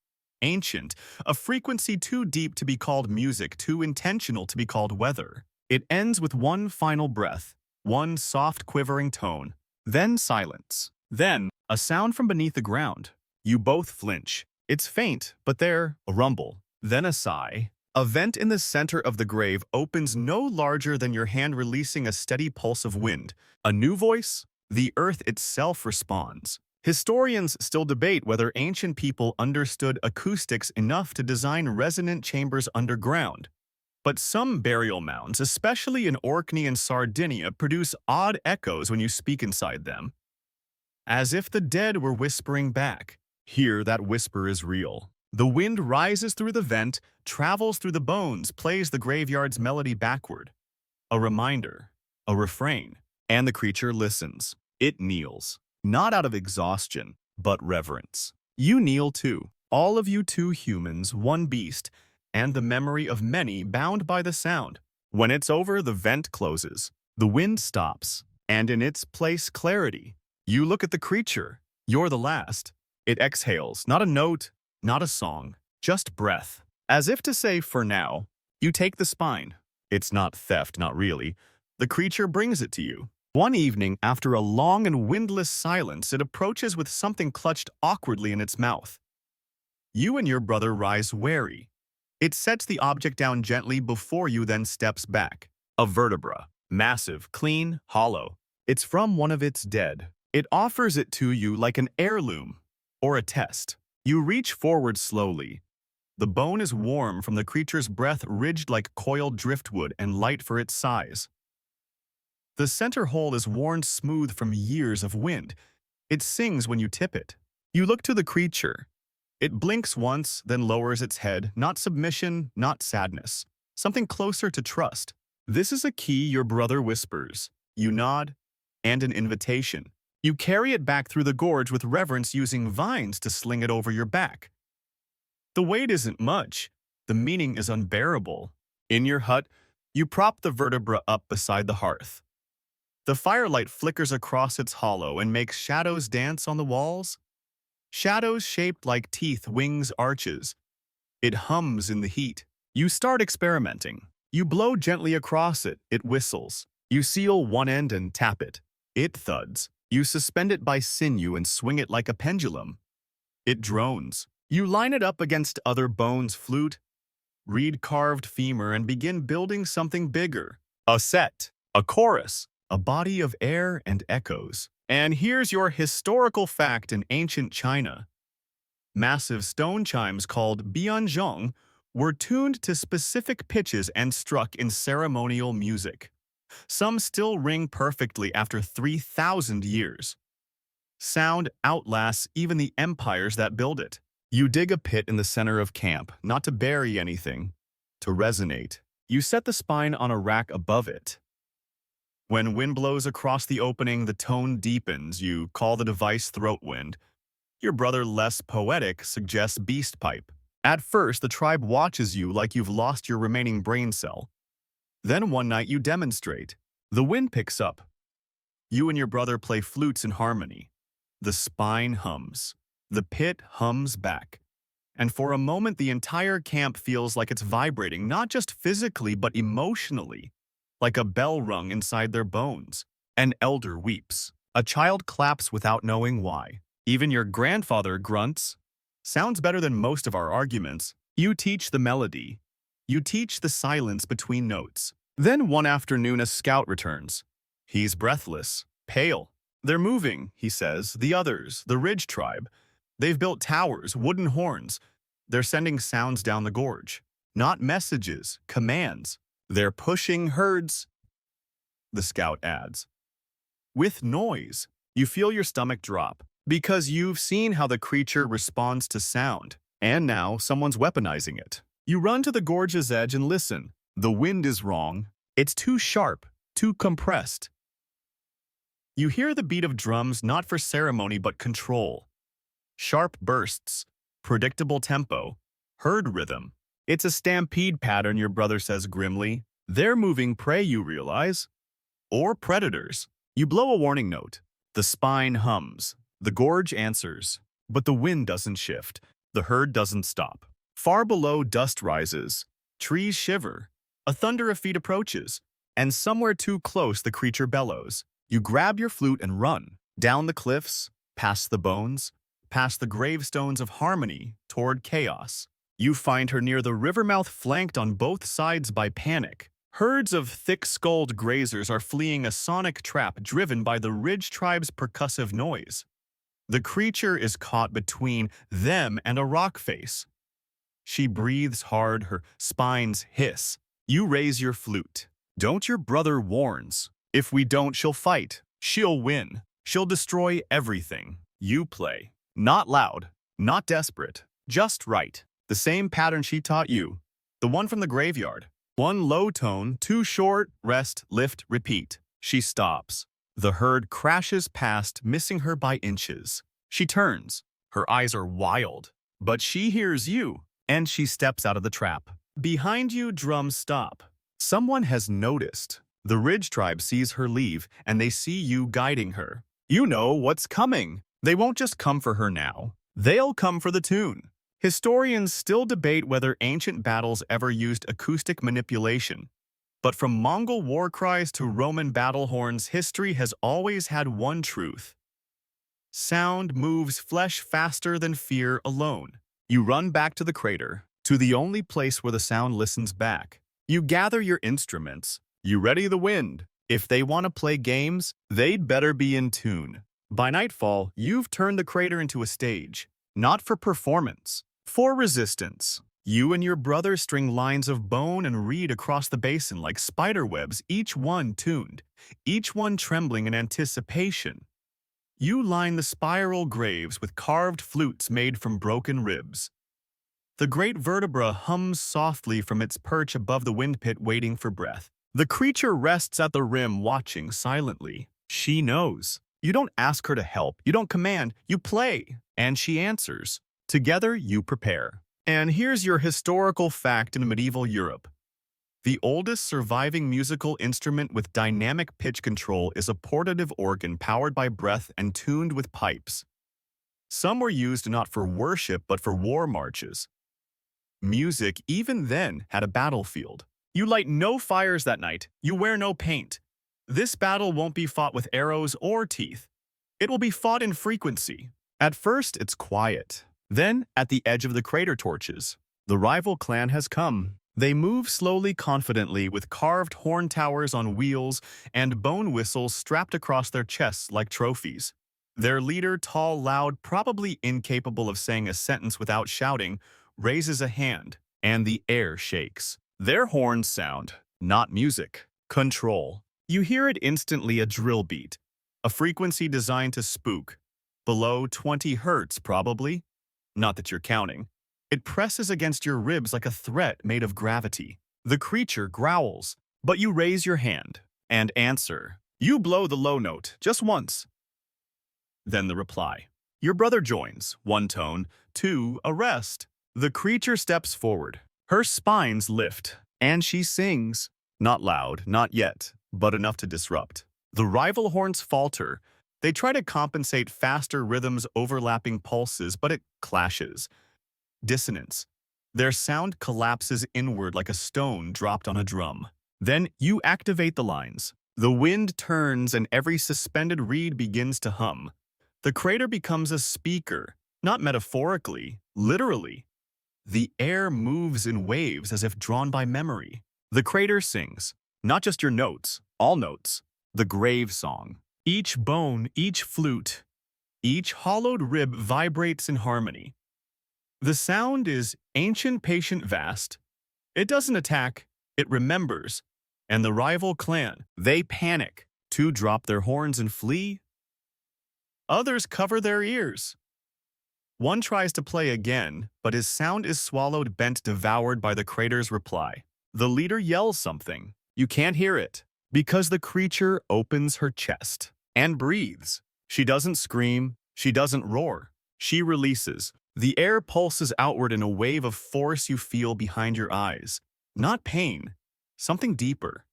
Ancient, a frequency too deep to be called music, too intentional to be called weather. It ends with one final breath, one soft quivering tone. Then silence. Then a sound from beneath the ground. You both flinch. It's faint, but there, a rumble. Then a sigh. A vent in the center of the grave opens no larger than your hand, releasing a steady pulse of wind. A new voice? The earth itself responds. Historians still debate whether ancient people understood acoustics enough to design resonant chambers underground. But some burial mounds, especially in Orkney and Sardinia, produce odd echoes when you speak inside them. As if the dead were whispering back. Here, that whisper is real. The wind rises through the vent, travels through the bones, plays the graveyard's melody backward. A reminder, a refrain, and the creature listens. It kneels, not out of exhaustion, but reverence. You kneel too, all of you, two humans, one beast, and the memory of many bound by the sound. When it's over, the vent closes. The wind stops, and in its place, clarity. You look at the creature. You're the last. It exhales, not a note, not a song, just breath. As if to say, for now, you take the spine. It's not theft, not really. The creature brings it to you. One evening, after a long and windless silence, it approaches with something clutched awkwardly in its mouth. You and your brother rise wary. It sets the object down gently before you, then steps back. A vertebra. Massive, clean, hollow. It's from one of its dead. It offers it to you like an heirloom or a test. You reach forward slowly. The bone is warm from the creature's breath, ridged like coiled driftwood and light for its size. The center hole is worn smooth from years of wind. It sings when you tip it. You look to the creature. It blinks once, then lowers its head, not submission, not sadness. Something closer to trust. This is a key, your brother whispers. You nod, and an invitation. You carry it back through the gorge with reverence, using vines to sling it over your back. The weight isn't much. The meaning is unbearable. In your hut, you prop the vertebra up beside the hearth. The firelight flickers across its hollow and makes shadows dance on the walls. Shadows shaped like teeth, wings, arches. It hums in the heat. You start experimenting. You blow gently across it. It whistles. You seal one end and tap it. It thuds. You suspend it by sinew and swing it like a pendulum. It drones. You line it up against other bones, flute, reed-carved femur, and begin building something bigger. A set, a chorus, a body of air and echoes. And here's your historical fact in ancient China. Massive stone chimes called bianzhong were tuned to specific pitches and struck in ceremonial music. Some still ring perfectly after 3,000 years. Sound outlasts even the empires that build it. You dig a pit in the center of camp, not to bury anything, to resonate. You set the spine on a rack above it. When wind blows across the opening, the tone deepens. You call the device throat wind. Your brother, less poetic, suggests beast pipe. At first, the tribe watches you like you've lost your remaining brain cell. Then one night you demonstrate. The wind picks up. You and your brother play flutes in harmony. The spine hums. The pit hums back. And for a moment, the entire camp feels like it's vibrating, not just physically, but emotionally, like a bell rung inside their bones. An elder weeps. A child claps without knowing why. Even your grandfather grunts. Sounds better than most of our arguments. You teach the melody. You teach the silence between notes. Then one afternoon, a scout returns. He's breathless, pale. They're moving, he says, the others, the Ridge tribe. They've built towers, wooden horns. They're sending sounds down the gorge. Not messages, commands. They're pushing herds, the scout adds. With noise, you feel your stomach drop because you've seen how the creature responds to sound, and now someone's weaponizing it. You run to the gorge's edge and listen. The wind is wrong. It's too sharp, too compressed. You hear the beat of drums not for ceremony but control. Sharp bursts, predictable tempo, herd rhythm. It's a stampede pattern, your brother says grimly. They're moving prey, you realize. Or predators. You blow a warning note. The spine hums. The gorge answers. But the wind doesn't shift. The herd doesn't stop. Far below, dust rises. Trees shiver. A thunder of feet approaches. And somewhere too close, the creature bellows. You grab your flute and run. Down the cliffs, past the bones, past the gravestones of harmony, toward chaos. You find her near the river mouth, flanked on both sides by panic. Herds of thick-skulled grazers are fleeing a sonic trap driven by the Ridge tribe's percussive noise. The creature is caught between them and a rock face. She breathes hard, her spines hiss. You raise your flute. Don't your brother warns? If we don't, she'll fight. She'll win. She'll destroy everything. You play. Not loud, not desperate, just right. The same pattern she taught you. The one from the graveyard. One low tone, too short, rest, lift, repeat. She stops. The herd crashes past, missing her by inches. She turns. Her eyes are wild. But she hears you, and she steps out of the trap. Behind you, drums stop. Someone has noticed. The Ridge tribe sees her leave, and they see you guiding her. You know what's coming. They won't just come for her now. They'll come for the tune. Historians still debate whether ancient battles ever used acoustic manipulation. But from Mongol war cries to Roman battle horns, history has always had one truth. Sound moves flesh faster than fear alone. You run back to the crater, to the only place where the sound listens back. You gather your instruments. You ready the wind. If they want to play games, they'd better be in tune. By nightfall, you've turned the crater into a stage. Not for performance, for resistance. You and your brother string lines of bone and reed across the basin like spider webs, each one tuned, each one trembling in anticipation. You line the spiral graves with carved flutes made from broken ribs. The great vertebra hums softly from its perch above the wind pit, waiting for breath. The creature rests at the rim, watching silently. She knows. You don't ask her to help. You don't command. You play. And she answers. Together, you prepare. And here's your historical fact in medieval Europe. The oldest surviving musical instrument with dynamic pitch control is a portative organ powered by breath and tuned with pipes. Some were used not for worship but for war marches. Music, even then, had a battlefield. You light no fires that night. You wear no paint. This battle won't be fought with arrows or teeth. It will be fought in frequency. At first, it's quiet. Then, at the edge of the crater torches, the rival clan has come. They move slowly, confidently, with carved horn towers on wheels and bone whistles strapped across their chests like trophies. Their leader, tall, loud, probably incapable of saying a sentence without shouting, raises a hand, and the air shakes. Their horns sound, not music, control. You hear it instantly, a drill beat, a frequency designed to spook. Below 20 hertz, probably. Not that you're counting. It presses against your ribs like a threat made of gravity. The creature growls, but you raise your hand and answer. You blow the low note, just once. Then the reply. Your brother joins, one tone, two, a rest. The creature steps forward. Her spines lift, and she sings. Not loud, not yet, but enough to disrupt. The rival horns falter, They try to compensate faster rhythms overlapping pulses, but it clashes. Dissonance. Their sound collapses inward like a stone dropped on a drum. Then you activate the lines. The wind turns and every suspended reed begins to hum. The crater becomes a speaker, not metaphorically, literally. The air moves in waves as if drawn by memory. The crater sings, not just your notes, all notes, the grave song. Each bone, each flute, each hollowed rib vibrates in harmony. The sound is ancient, patient, vast. It doesn't attack, it remembers. And the rival clan, they panic. Two drop their horns and flee. Others cover their ears. One tries to play again, but his sound is swallowed, bent, devoured by the crater's reply. The leader yells something. You can't hear it, because the creature opens her chest and breathes. She doesn't scream, she doesn't roar. She releases. The air pulses outward in a wave of force you feel behind your eyes. Not pain, something deeper.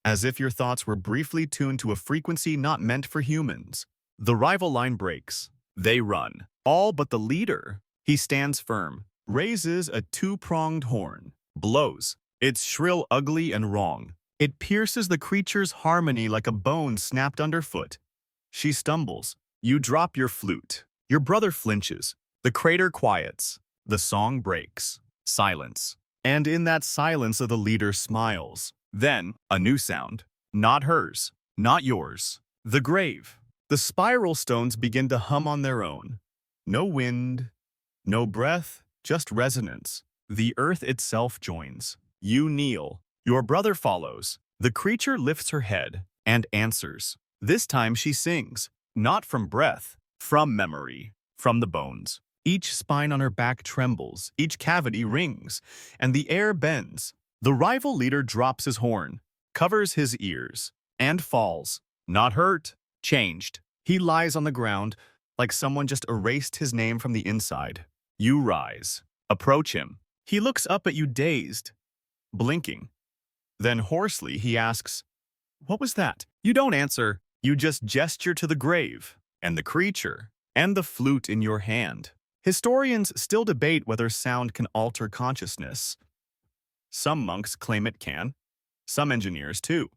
As if your thoughts were briefly tuned to a frequency not meant for humans. The rival line breaks. They run. All but the leader. He stands firm, raises a two-pronged horn, blows. It's shrill, ugly, and wrong. It pierces the creature's harmony like a bone snapped underfoot. She stumbles. You drop your flute. Your brother flinches. The crater quiets. The song breaks. Silence. And in that silence, the leader smiles. Then, a new sound. Not hers. Not yours. The grave. The spiral stones begin to hum on their own. No wind, no breath, just resonance. The earth itself joins. You kneel. Your brother follows. The creature lifts her head and answers. This time she sings, not from breath, from memory, from the bones. Each spine on her back trembles, each cavity rings, and the air bends. The rival leader drops his horn, covers his ears, and falls. Not hurt, changed. He lies on the ground like someone just erased his name from the inside. You rise. Approach him. He looks up at you dazed, blinking. Then hoarsely he asks, "What was that?" You don't answer. You just gesture to the grave, and the creature, and the flute in your hand. Historians still debate whether sound can alter consciousness. Some monks claim it can. Some engineers too.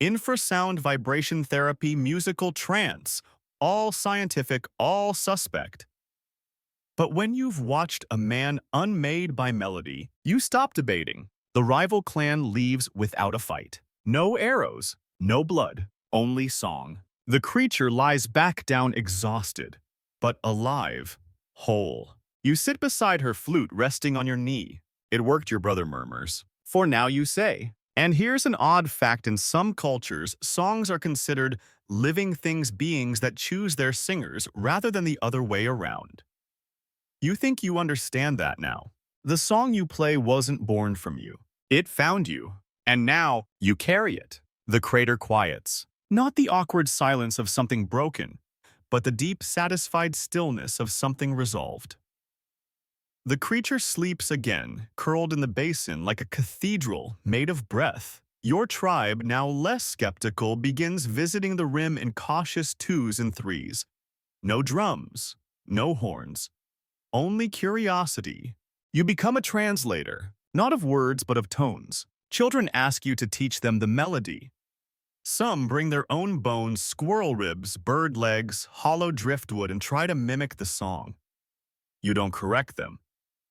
Infrasound vibration therapy, musical trance, all scientific, all suspect. But when you've watched a man unmade by melody, you stop debating. The rival clan leaves without a fight. No arrows, no blood, only song. The creature lies back down exhausted, but alive, whole. You sit beside her flute resting on your knee. It worked, your brother murmurs. For now, you say. And here's an odd fact: in some cultures, songs are considered living things, beings that choose their singers rather than the other way around. You think you understand that now. The song you play wasn't born from you. It found you, and now you carry it. The crater quiets. Not the awkward silence of something broken, but the deep, satisfied stillness of something resolved. The creature sleeps again, curled in the basin like a cathedral made of breath. Your tribe, now less skeptical, begins visiting the rim in cautious twos and threes. No drums, no horns, only curiosity. You become a translator, not of words but of tones. Children ask you to teach them the melody. Some bring their own bones, squirrel ribs, bird legs, hollow driftwood, and try to mimic the song. You don't correct them.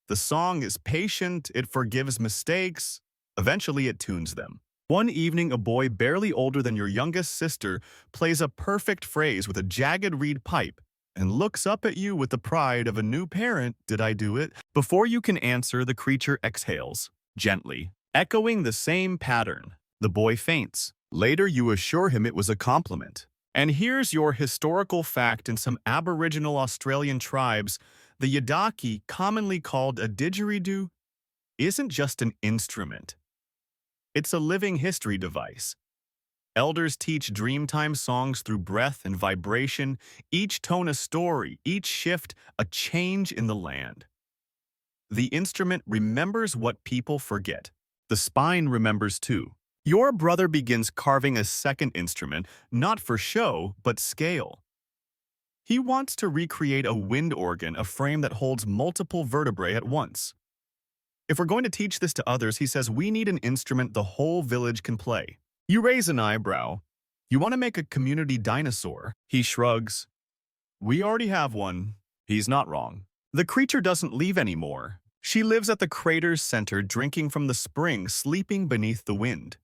The song is patient, it forgives mistakes. Eventually it tunes them. One evening, a boy barely older than your youngest sister plays a perfect phrase with a jagged reed pipe and looks up at you with the pride of a new parent. Did I do it? Before you can answer, the creature exhales, gently, echoing the same pattern. The boy faints. Later, you assure him it was a compliment. And here's your historical fact: in some Aboriginal Australian tribes, the yidaki, commonly called a didgeridoo, isn't just an instrument. It's a living history device. Elders teach dreamtime songs through breath and vibration, each tone a story, each shift a change in the land. The instrument remembers what people forget. The spine remembers too. Your brother begins carving a second instrument, not for show, but scale. He wants to recreate a wind organ, a frame that holds multiple vertebrae at once. If we're going to teach this to others, he says we need an instrument the whole village can play. You raise an eyebrow. You want to make a community dinosaur? He shrugs. We already have one. He's not wrong. The creature doesn't leave anymore. She lives at the crater's center, drinking from the spring, sleeping beneath the wind.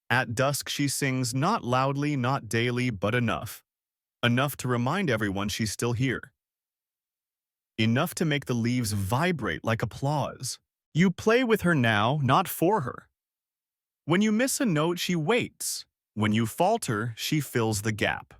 At dusk, she sings, not loudly, not daily, but enough. Enough to remind everyone she's still here. Enough to make the leaves vibrate like applause. You play with her now, not for her. When you miss a note, she waits. When you falter, she fills the gap.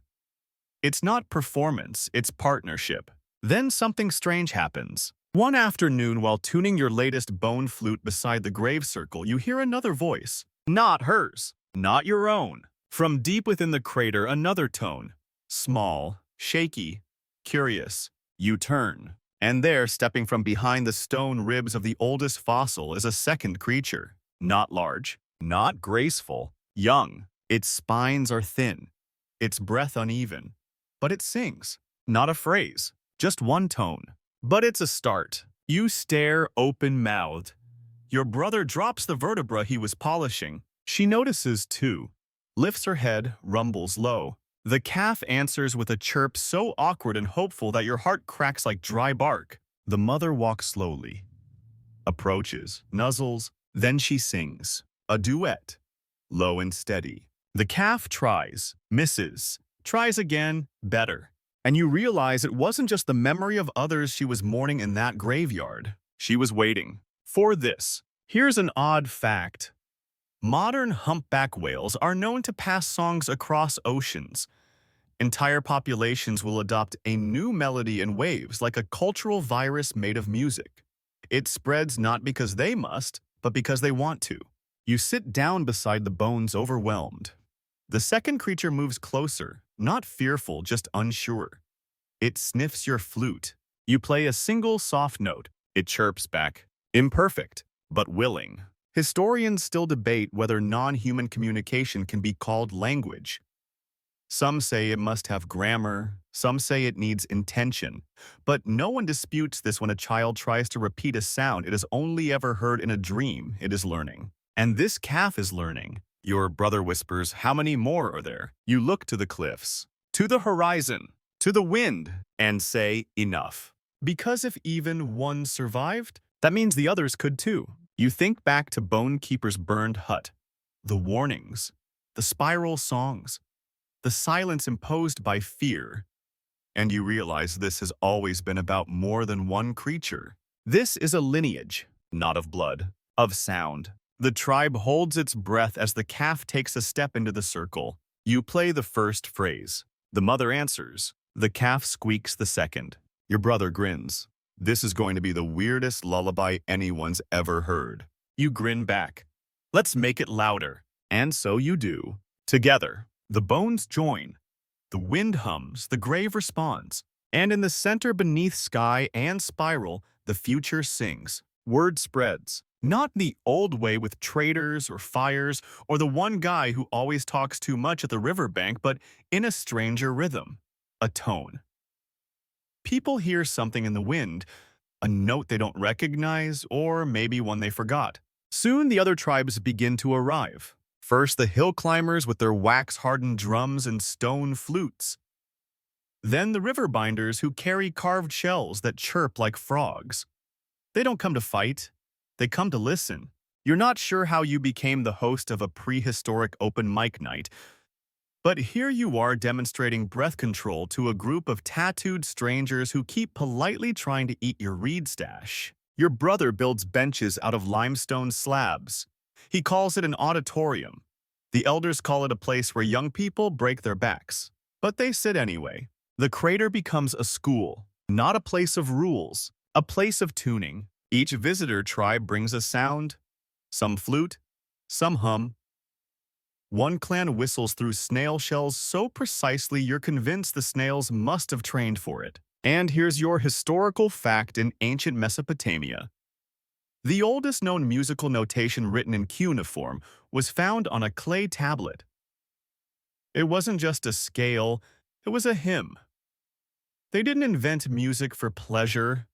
It's not performance, it's partnership. Then something strange happens. One afternoon, while tuning your latest bone flute beside the grave circle, you hear another voice. Not hers, not your own. From deep within the crater, another tone. Small, shaky, curious. You turn, and there, stepping from behind the stone ribs of the oldest fossil, is a second creature. Not large, not graceful, young. Its spines are thin, its breath uneven. But it sings, not a phrase, just one tone. But it's a start. You stare open-mouthed. Your brother drops the vertebra he was polishing. She notices too. Lifts her head, rumbles low. The calf answers with a chirp so awkward and hopeful that your heart cracks like dry bark. The mother walks slowly, approaches, nuzzles, then she sings. A duet, low and steady. The calf tries, misses, tries again, better. And you realize it wasn't just the memory of others she was mourning in that graveyard. She was waiting for this. Here's an odd fact. Modern humpback whales are known to pass songs across oceans. Entire populations will adopt a new melody in waves like a cultural virus made of music. It spreads not because they must, but because they want to. You sit down beside the bones, overwhelmed. The second creature moves closer, not fearful, just unsure. It sniffs your flute. You play a single soft note. It chirps back. Imperfect, but willing. Historians still debate whether non-human communication can be called language. Some say it must have grammar, some say it needs intention, but no one disputes this when a child tries to repeat a sound it has only ever heard in a dream. It is learning. And this calf is learning. Your brother whispers, how many more are there? You look to the cliffs, to the horizon, to the wind, and say, enough. Because if even one survived, that means the others could too. You think back to Bone Keeper's burned hut, the warnings, the spiral songs, the silence imposed by fear, and you realize this has always been about more than one creature. This is a lineage, not of blood, of sound. The tribe holds its breath as the calf takes a step into the circle. You play the first phrase. The mother answers. The calf squeaks the second. Your brother grins. This is going to be the weirdest lullaby anyone's ever heard. You grin back. Let's make it louder. And so you do. Together, the bones join. The wind hums, the grave responds. And in the center beneath sky and spiral, the future sings. Word spreads. Not the old way with traders or fires or the one guy who always talks too much at the riverbank, but in a stranger rhythm, a tone. People hear something in the wind, a note they don't recognize, or maybe one they forgot. Soon the other tribes begin to arrive. First the hill climbers with their wax-hardened drums and stone flutes. Then the riverbinders who carry carved shells that chirp like frogs. They don't come to fight. They come to listen. You're not sure how you became the host of a prehistoric open mic night, but here you are demonstrating breath control to a group of tattooed strangers who keep politely trying to eat your reed stash. Your brother builds benches out of limestone slabs. He calls it an auditorium. The elders call it a place where young people break their backs, but they sit anyway. The crater becomes a school, not a place of rules, a place of tuning. Each visitor tribe brings a sound, some flute, some hum. One clan whistles through snail shells so precisely you're convinced the snails must have trained for it. And here's your historical fact in ancient Mesopotamia. The oldest known musical notation written in cuneiform was found on a clay tablet. It wasn't just a scale, it was a hymn. They didn't invent music for pleasure.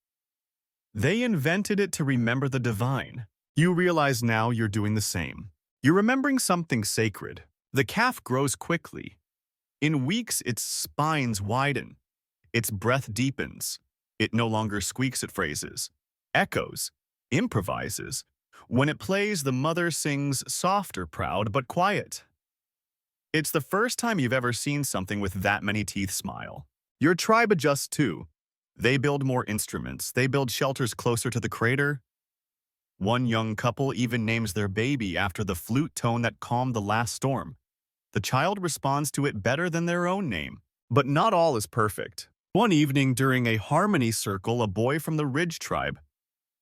They invented it to remember the divine. You realize now you're doing the same. You're remembering something sacred. The calf grows quickly. In weeks, its spines widen. Its breath deepens. It no longer squeaks at phrases, echoes, improvises. When it plays, the mother sings softer, proud, but quiet. It's the first time you've ever seen something with that many teeth smile. Your tribe adjusts too. They build more instruments. They build shelters closer to the crater. One young couple even names their baby after the flute tone that calmed the last storm. The child responds to it better than their own name. But not all is perfect. One evening during a harmony circle, a boy from the Ridge tribe,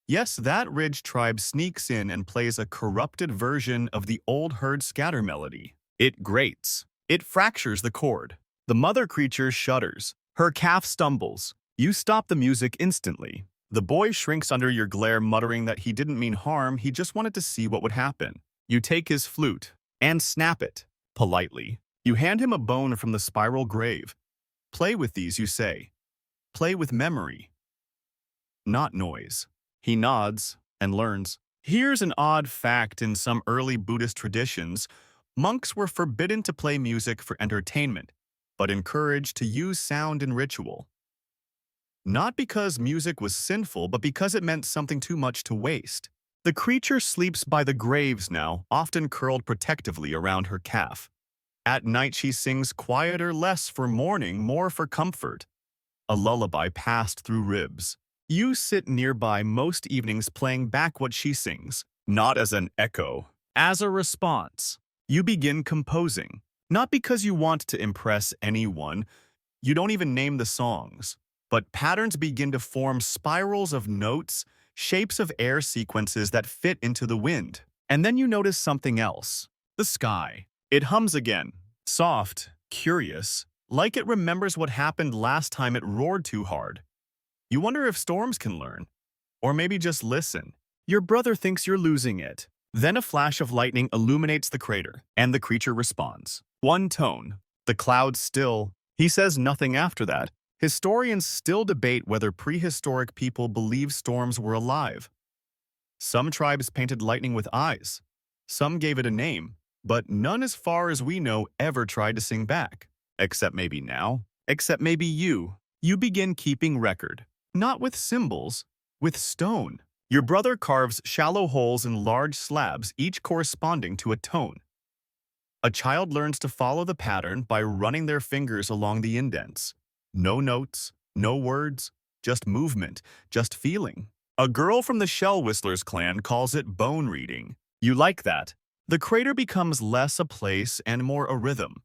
yes, that Ridge tribe, sneaks in and plays a corrupted version of the old herd scatter melody. It grates. It fractures the chord. The mother creature shudders. Her calf stumbles. You stop the music instantly. The boy shrinks under your glare, muttering that he didn't mean harm, he just wanted to see what would happen. You take his flute and snap it, politely. You hand him a bone from the spiral grave. Play with these, you say. Play with memory, not noise. He nods and learns. Here's an odd fact: in some early Buddhist traditions, monks were forbidden to play music for entertainment, but encouraged to use sound in ritual. Not because music was sinful, but because it meant something too much to waste. The creature sleeps by the graves now, often curled protectively around her calf. At night she sings quieter, less for mourning, more for comfort. A lullaby passed through ribs. You sit nearby most evenings playing back what she sings, not as an echo, as a response. You begin composing, not because you want to impress anyone. You don't even name the songs. But patterns begin to form, spirals of notes, shapes of air sequences that fit into the wind. And then you notice something else. The sky. It hums again, soft, curious, like it remembers what happened last time it roared too hard. You wonder if storms can learn, or maybe just listen. Your brother thinks you're losing it. Then a flash of lightning illuminates the crater, and the creature responds. One tone. The clouds still. He says nothing after that. Historians still debate whether prehistoric people believed storms were alive. Some tribes painted lightning with eyes. Some gave it a name, but none, as far as we know, ever tried to sing back. Except maybe now. Except maybe you. You begin keeping record. Not with symbols, with stone. Your brother carves shallow holes in large slabs, each corresponding to a tone. A child learns to follow the pattern by running their fingers along the indents. No notes, no words, just movement, just feeling. A girl from the Shell Whistlers clan calls it bone reading. You like that. The crater becomes less a place and more a rhythm.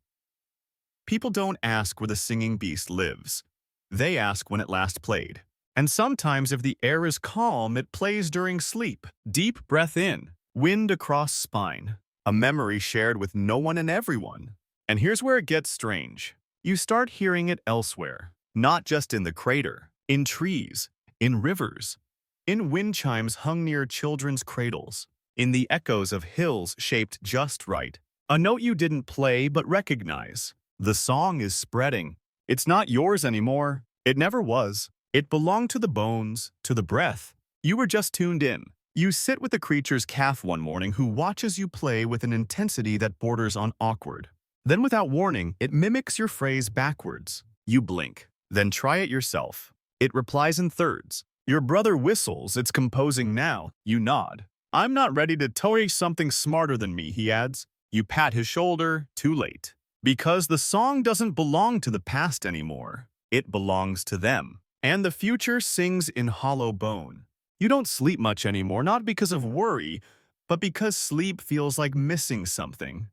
People don't ask where the singing beast lives. They ask when it last played. And sometimes if the air is calm, it plays during sleep. Deep breath in, wind across spine. A memory shared with no one and everyone. And here's where it gets strange. You start hearing it elsewhere, not just in the crater, in trees, in rivers, in wind chimes hung near children's cradles, in the echoes of hills shaped just right. A note you didn't play but recognize. The song is spreading. It's not yours anymore. It never was. It belonged to the bones, to the breath. You were just tuned in. You sit with the creature's calf one morning, who watches you play with an intensity that borders on awkward. Then without warning, it mimics your phrase backwards. You blink. Then try it yourself. It replies in thirds. Your brother whistles. It's composing now. You nod. I'm not ready to tell you something smarter than me, he adds. You pat his shoulder. Too late. Because the song doesn't belong to the past anymore. It belongs to them. And the future sings in hollow bone. You don't sleep much anymore, not because of worry, but because sleep feels like missing something.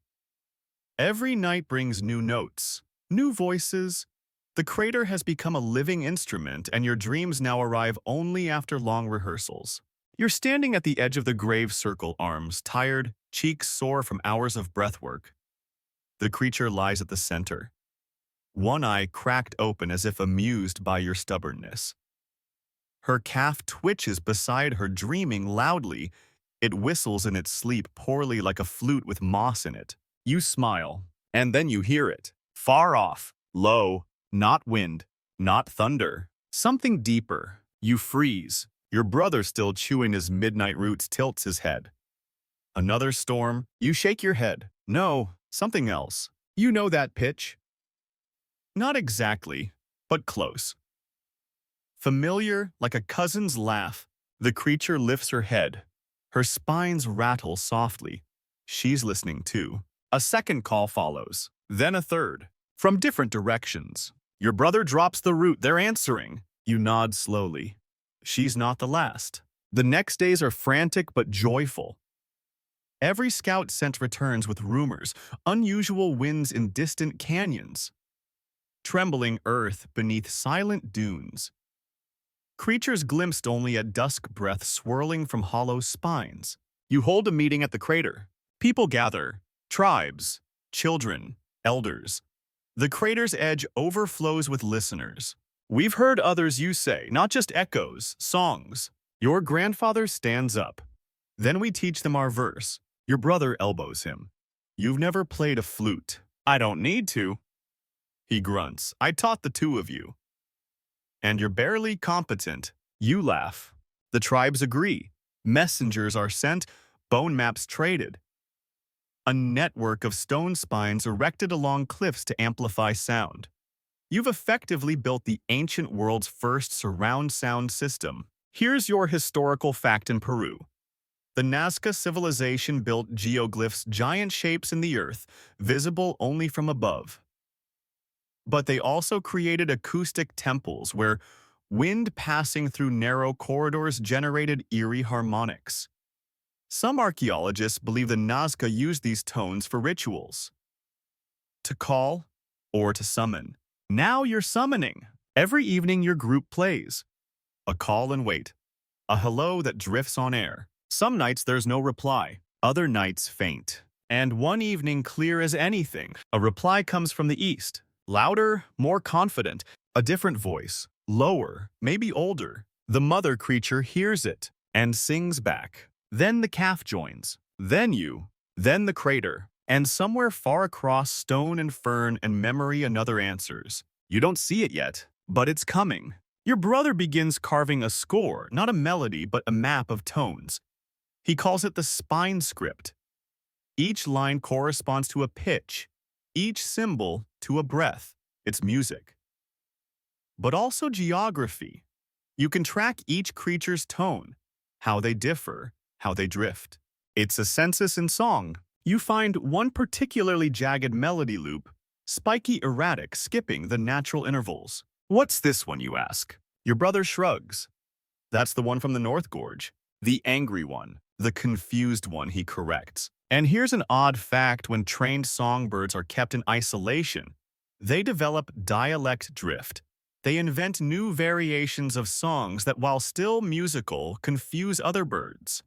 Every night brings new notes, new voices. The crater has become a living instrument, and your dreams now arrive only after long rehearsals. You're standing at the edge of the grave circle, arms tired, cheeks sore from hours of breathwork. The creature lies at the center, one eye cracked open as if amused by your stubbornness. Her calf twitches beside her, dreaming loudly. It whistles in its sleep poorly like a flute with moss in it. You smile, and then you hear it. Far off, low, not wind, not thunder. Something deeper. You freeze. Your brother, still chewing his midnight roots, tilts his head. Another storm. You shake your head. No, something else. You know that pitch? Not exactly, but close. Familiar, like a cousin's laugh, the creature lifts her head. Her spines rattle softly. She's listening too. A second call follows, then a third, from different directions. Your brother drops the root. They're answering. You nod slowly. She's not the last. The next days are frantic but joyful. Every scout scent returns with rumors, unusual winds in distant canyons, trembling earth beneath silent dunes. Creatures glimpsed only at dusk, breath swirling from hollow spines. You hold a meeting at the crater. People gather, tribes, children, elders. The crater's edge overflows with listeners. We've heard others, you say, not just echoes, songs. Your grandfather stands up. Then we teach them our verse. Your brother elbows him. You've never played a flute. I don't need to. He grunts. I taught the two of you. And you're barely competent. You laugh. The tribes agree. Messengers are sent, bone maps traded. A network of stone spines erected along cliffs to amplify sound. You've effectively built the ancient world's first surround sound system. Here's your historical fact in Peru. The Nazca civilization built geoglyphs, giant shapes in the earth, visible only from above. But they also created acoustic temples where wind passing through narrow corridors generated eerie harmonics. Some archaeologists believe the Nazca used these tones for rituals, to call or to summon. Now you're summoning. Every evening your group plays. A call and wait. A hello that drifts on air. Some nights there's no reply. Other nights faint. And one evening clear as anything. A reply comes from the east. Louder, more confident. A different voice. Lower, maybe older. The mother creature hears it and sings back. Then the calf joins. Then you. Then the crater. And somewhere far across stone and fern and memory another answers. You don't see it yet, but it's coming. Your brother begins carving a score, not a melody, but a map of tones. He calls it the spine script. Each line corresponds to a pitch, each symbol to a breath. It's music. But also geography. You can track each creature's tone, how they differ, how they drift. It's a census in song. You find one particularly jagged melody loop, spiky, erratic, skipping the natural intervals. What's this one, you ask? Your brother shrugs. That's the one from the North Gorge. The angry one. The confused one, he corrects. And here's an odd fact: when trained songbirds are kept in isolation, they develop dialect drift. They invent new variations of songs that, while still musical, confuse other birds.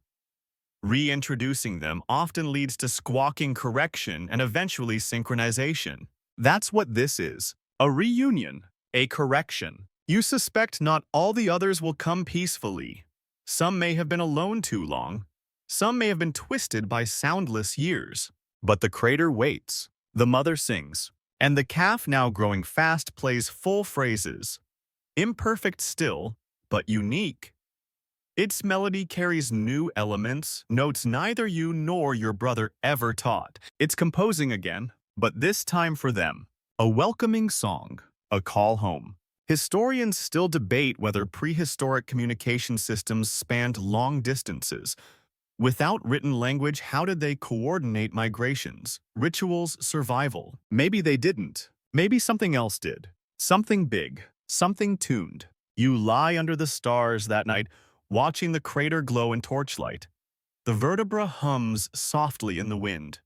Reintroducing them often leads to squawking, correction, and eventually synchronization. That's what this is. A reunion. A correction. You suspect not all the others will come peacefully. Some may have been alone too long. Some may have been twisted by soundless years. But the crater waits. The mother sings. And the calf, now growing fast, plays full phrases. Imperfect still, but unique. Its melody carries new elements, notes neither you nor your brother ever taught. It's composing again, but this time for them. A welcoming song. A call home. Historians still debate whether prehistoric communication systems spanned long distances. Without written language, how did they coordinate migrations, rituals, survival? Maybe they didn't. Maybe something else did. Something big. Something tuned. You lie under the stars that night, watching the crater glow in torchlight. The vertebra hums softly in the wind.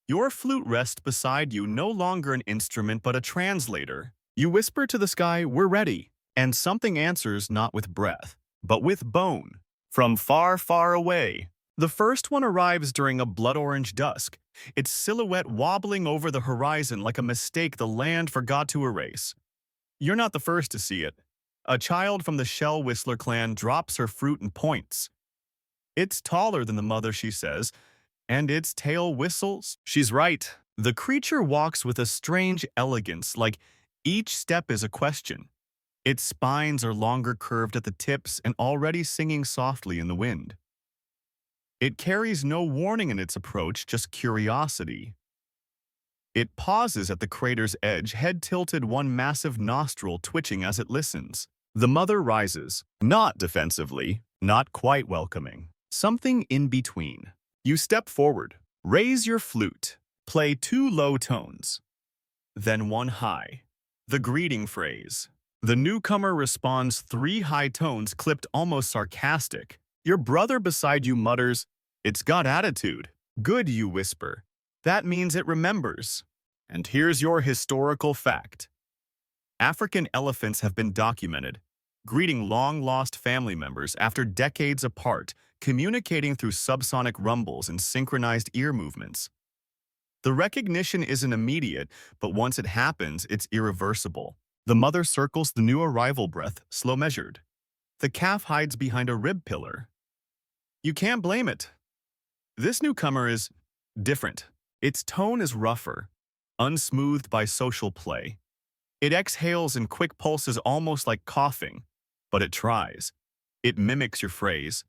Your flute rests beside you, no longer an instrument but a translator. You whisper to the sky, "We're ready." And something answers, not with breath, but with bone. From far, far away. The first one arrives during a blood-orange dusk, its silhouette wobbling over the horizon like a mistake the land forgot to erase. You're not the first to see it. A child from the shell whistler clan drops her fruit and points. It's taller than the mother, she says, and its tail whistles. She's right. The creature walks with a strange elegance, like each step is a question. Its spines are longer curved at the tips and already singing softly in the wind. It carries no warning in its approach, just curiosity. It pauses at the crater's edge, head tilted, one massive nostril twitching as it listens. The mother rises, not defensively, not quite welcoming. Something in between. You step forward, raise your flute, play 2 low tones, then 1 high. The greeting phrase. The newcomer responds 3 high tones clipped almost sarcastic. Your brother beside you mutters, "It's got attitude." "Good," you whisper. "That means it remembers." And here's your historical fact. African elephants have been documented, greeting long-lost family members after decades apart, communicating through subsonic rumbles and synchronized ear movements. The recognition isn't immediate, but once it happens, it's irreversible. The mother circles the new arrival breath, slow measured. The calf hides behind a rib pillar. You can't blame it. This newcomer is different. Its tone is rougher, unsmoothed by social play. It exhales in quick pulses almost like coughing, but it tries. It mimics your phrase.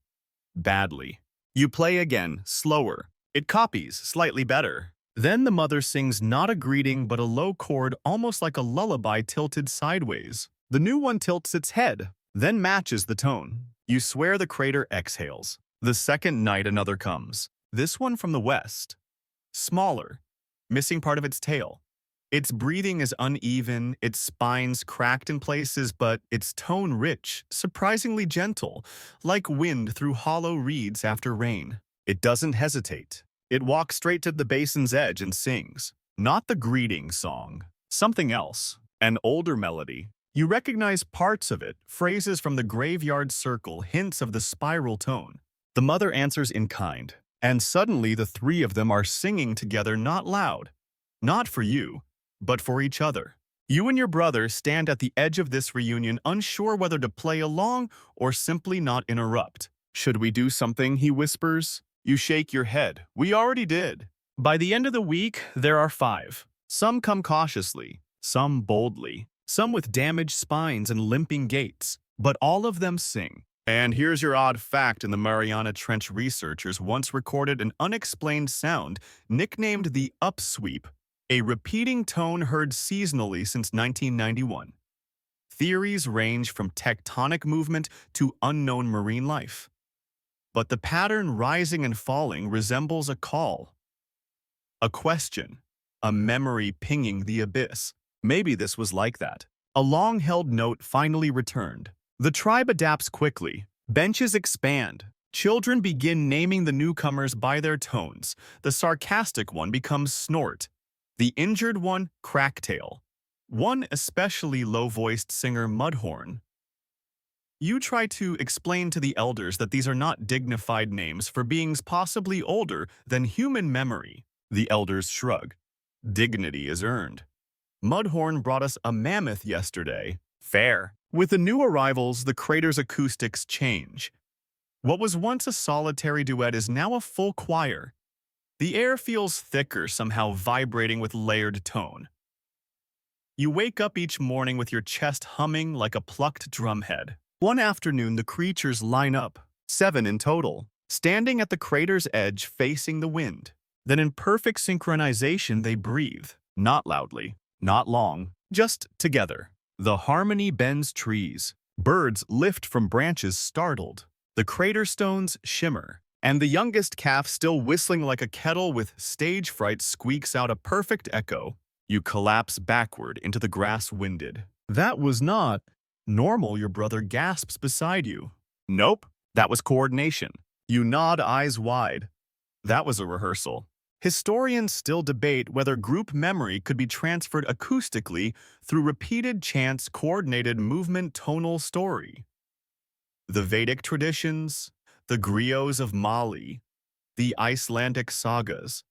Badly. You play again, slower. It copies, slightly better. Then the mother sings not a greeting but a low chord, almost like a lullaby tilted sideways. The new one tilts its head, then matches the tone. You swear the crater exhales. The second night another comes. This one from the west. Smaller, missing part of its tail. Its breathing is uneven, its spines cracked in places, but its tone rich, surprisingly gentle, like wind through hollow reeds after rain. It doesn't hesitate. It walks straight to the basin's edge and sings. Not the greeting song, something else, an older melody. You recognize parts of it, phrases from the graveyard circle, hints of the spiral tone. The mother answers in kind, and suddenly the 3 of them are singing together, not loud. Not for you, but for each other. You and your brother stand at the edge of this reunion, unsure whether to play along or simply not interrupt. "Should we do something?" he whispers. You shake your head. "We already did." By the end of the week, there are 5. Some come cautiously, some boldly, some with damaged spines and limping gaits, but all of them sing. And here's your odd fact: in the Mariana Trench, researchers once recorded an unexplained sound nicknamed the upsweep, a repeating tone heard seasonally since 1991. Theories range from tectonic movement to unknown marine life. But the pattern, rising and falling, resembles a call, a question, a memory pinging the abyss. Maybe this was like that. A long-held note finally returned. The tribe adapts quickly. Benches expand. Children begin naming the newcomers by their tones. The sarcastic one becomes snort. The injured one, cracktail. One especially low-voiced singer, mudhorn. You try to explain to the elders that these are not dignified names for beings possibly older than human memory. The elders shrug. Dignity is earned. Mudhorn brought us a mammoth yesterday. Fair. With the new arrivals, the crater's acoustics change. What was once a solitary duet is now a full choir. The air feels thicker, somehow vibrating with layered tone. You wake up each morning with your chest humming like a plucked drumhead. One afternoon, the creatures line up, 7 in total, standing at the crater's edge facing the wind. Then in perfect synchronization, they breathe, not loudly, not long, just together. The harmony bends trees. Birds lift from branches startled. The crater stones shimmer, and the youngest calf, still whistling like a kettle with stage fright, squeaks out a perfect echo. You collapse backward into the grass, winded. That was not normal, your brother gasps beside you. Nope, that was coordination. You nod, eyes wide. That was a rehearsal. Historians still debate whether group memory could be transferred acoustically through repeated chants, coordinated movement, tonal story. The Vedic traditions, the griots of Mali, the Icelandic sagas.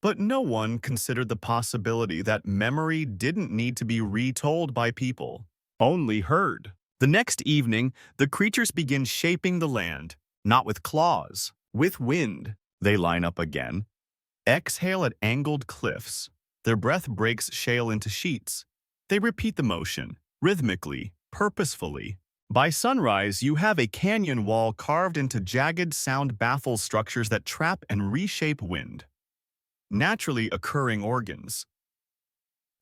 But no one considered the possibility that memory didn't need to be retold by people, only heard. The next evening, the creatures begin shaping the land, not with claws, with wind. They line up again. Exhale at angled cliffs. Their breath breaks shale into sheets. They repeat the motion, rhythmically, purposefully. By sunrise, you have a canyon wall carved into jagged sound baffles structures that trap and reshape wind. Naturally occurring organs.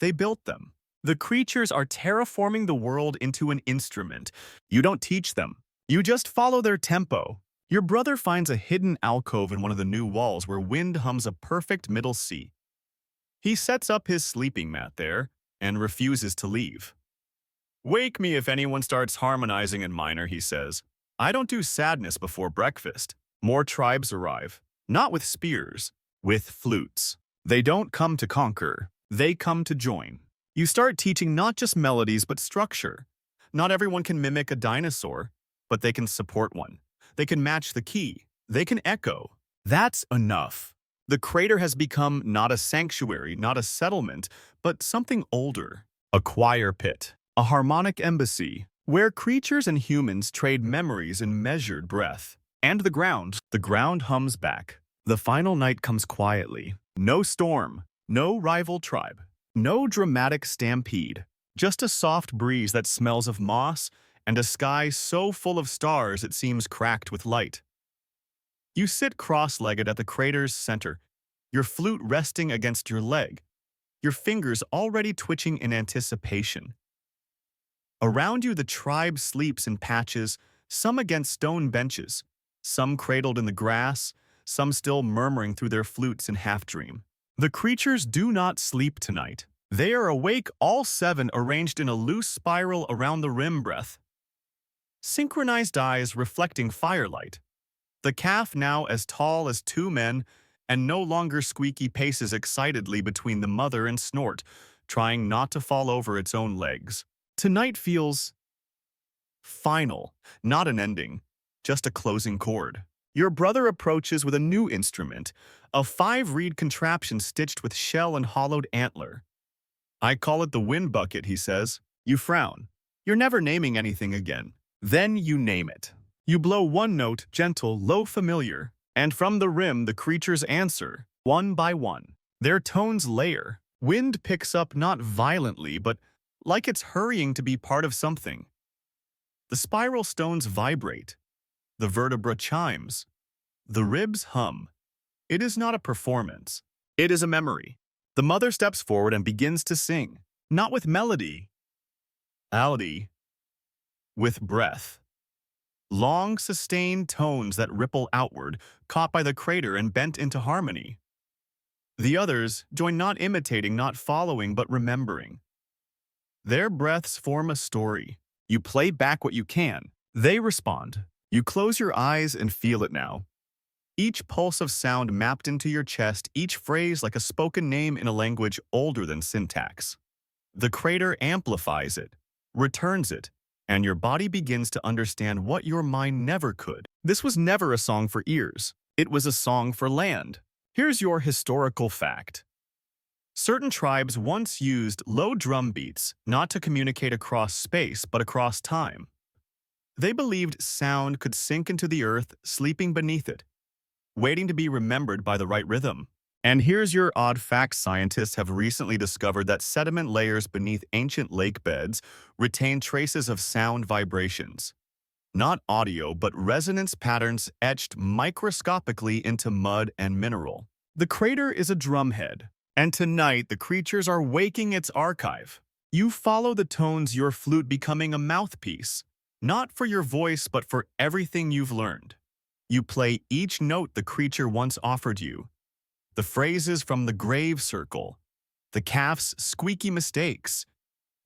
They built them. The creatures are terraforming the world into an instrument. You don't teach them. You just follow their tempo. Your brother finds a hidden alcove in one of the new walls where wind hums a perfect middle C. He sets up his sleeping mat there and refuses to leave. "Wake me if anyone starts harmonizing in minor," he says. "I don't do sadness before breakfast." More tribes arrive, not with spears, with flutes. They don't come to conquer, they come to join. You start teaching not just melodies but structure. Not everyone can mimic a dinosaur, but they can support one. They can match the key. They can echo. That's enough. The crater has become not a sanctuary, not a settlement, but something older. A choir pit, a harmonic embassy, where creatures and humans trade memories in measured breath. And the ground hums back. The final night comes quietly. No storm, no rival tribe, no dramatic stampede. Just a soft breeze that smells of moss and a sky so full of stars it seems cracked with light. You sit cross-legged at the crater's center, your flute resting against your leg, your fingers already twitching in anticipation. Around you, the tribe sleeps in patches, some against stone benches, some cradled in the grass, some still murmuring through their flutes in half-dream. The creatures do not sleep tonight. They are awake, all seven arranged in a loose spiral around the rim breath. Synchronized eyes reflecting firelight. The calf now as tall as two men and no longer squeaky paces excitedly between the mother and snort, trying not to fall over its own legs. Tonight feels final, not an ending, just a closing chord. Your brother approaches with a new instrument, a 5-reed contraption stitched with shell and hollowed antler. "I call it the wind bucket," he says. You frown. You're never naming anything again. Then you name it. You blow one note, gentle, low, familiar, and from the rim the creatures answer, one by one. Their tones layer. Wind picks up not violently, but like it's hurrying to be part of something. The spiral stones vibrate. The vertebra chimes. The ribs hum. It is not a performance. It is a memory. The mother steps forward and begins to sing, not with melody, with breath. Long, sustained tones that ripple outward, caught by the crater and bent into harmony. The others join, not imitating, not following, but remembering. Their breaths form a story. You play back what you can. They respond. You close your eyes and feel it now. Each pulse of sound mapped into your chest, each phrase like a spoken name in a language older than syntax. The crater amplifies it, returns it, and your body begins to understand what your mind never could. This was never a song for ears. It was a song for land. Here's your historical fact. Certain tribes once used low drum beats not to communicate across space but across time. They believed sound could sink into the earth, sleeping beneath it, waiting to be remembered by the right rhythm. And here's your odd fact. Scientists have recently discovered that sediment layers beneath ancient lake beds retain traces of sound vibrations. Not audio, but resonance patterns etched microscopically into mud and mineral. The crater is a drumhead, and tonight the creatures are waking its archive. You follow the tones, your flute becoming a mouthpiece, not for your voice but for everything you've learned. You play each note the creature once offered you. The phrases from the grave circle, the calf's squeaky mistakes,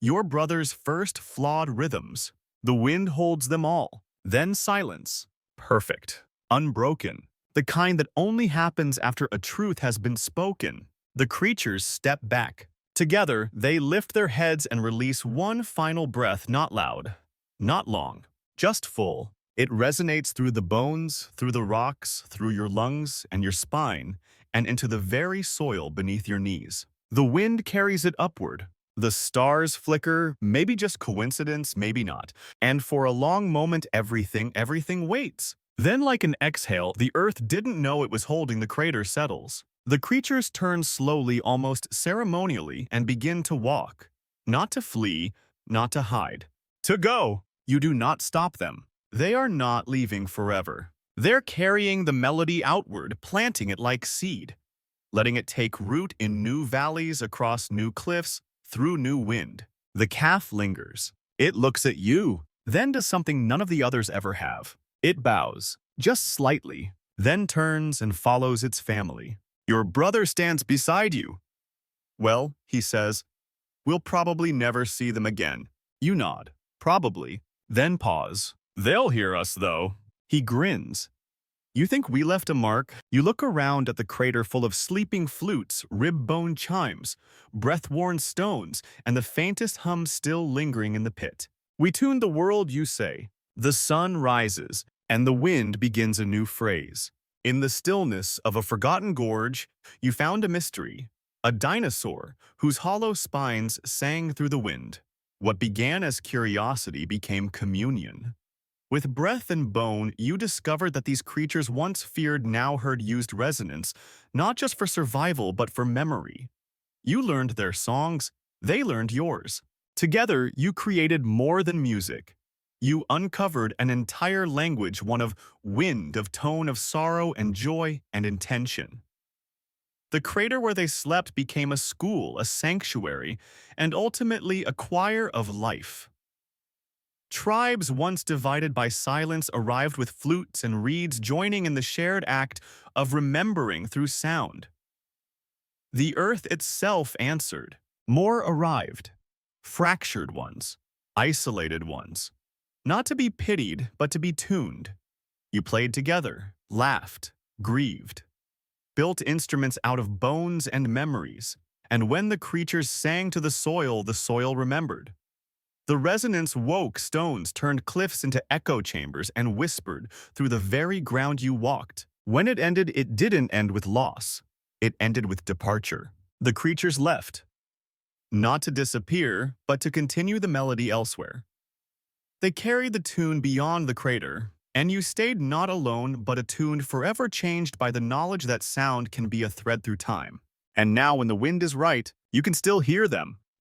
your brother's first flawed rhythms. The wind holds them all. Then silence. Perfect. Unbroken. The kind that only happens after a truth has been spoken. The creatures step back. Together, they lift their heads and release one final breath, not loud, not long, just full. It resonates through the bones, through the rocks, through your lungs and your spine, and into the very soil beneath your knees. The wind carries it upward, The stars flicker, maybe just coincidence, maybe not. And for a long moment, everything waits. Then, like an exhale, the Earth didn't know it was holding the crater settles. The creatures turn slowly, almost ceremonially, and begin to walk. Not to flee, not to hide. To go. You do not stop them. They are not leaving forever. They're carrying the melody outward, planting it like seed, letting it take root in new valleys, across new cliffs, through new wind. The calf lingers. It looks at you, then does something none of the others ever have. It bows, just slightly, then turns and follows its family. Your brother stands beside you. Well, he says, we'll probably never see them again. You nod. Probably. Then pause. They'll hear us, though. He grins. You think we left a mark? You look around at the crater full of sleeping flutes, rib-bone chimes, breath-worn stones, and the faintest hum still lingering in the pit. We tuned the world, you say. The sun rises, and the wind begins a new phrase. In the stillness of a forgotten gorge, you found a mystery, a dinosaur whose hollow spines sang through the wind. What began as curiosity became communion. With breath and bone, you discovered that these creatures once feared now heard used resonance, not just for survival but for memory. You learned their songs, they learned yours. Together, you created more than music. You uncovered an entire language, one of wind, of tone, of sorrow and joy and intention. The crater where they slept became a school, a sanctuary, and ultimately a choir of life. Tribes once divided by silence arrived with flutes and reeds, joining in the shared act of remembering through sound. The earth itself answered. More arrived. Fractured ones. Isolated ones. Not to be pitied, but to be tuned. You played together, laughed, grieved. Built instruments out of bones and memories. And when the creatures sang to the soil remembered. The resonance woke stones, turned cliffs into echo chambers, and whispered through the very ground you walked. When it ended, it didn't end with loss. It ended with departure. The creatures left. Not to disappear, but to continue the melody elsewhere. They carried the tune beyond the crater, and you stayed not alone, but attuned, forever changed by the knowledge that sound can be a thread through time. And now when the wind is right, you can still hear them.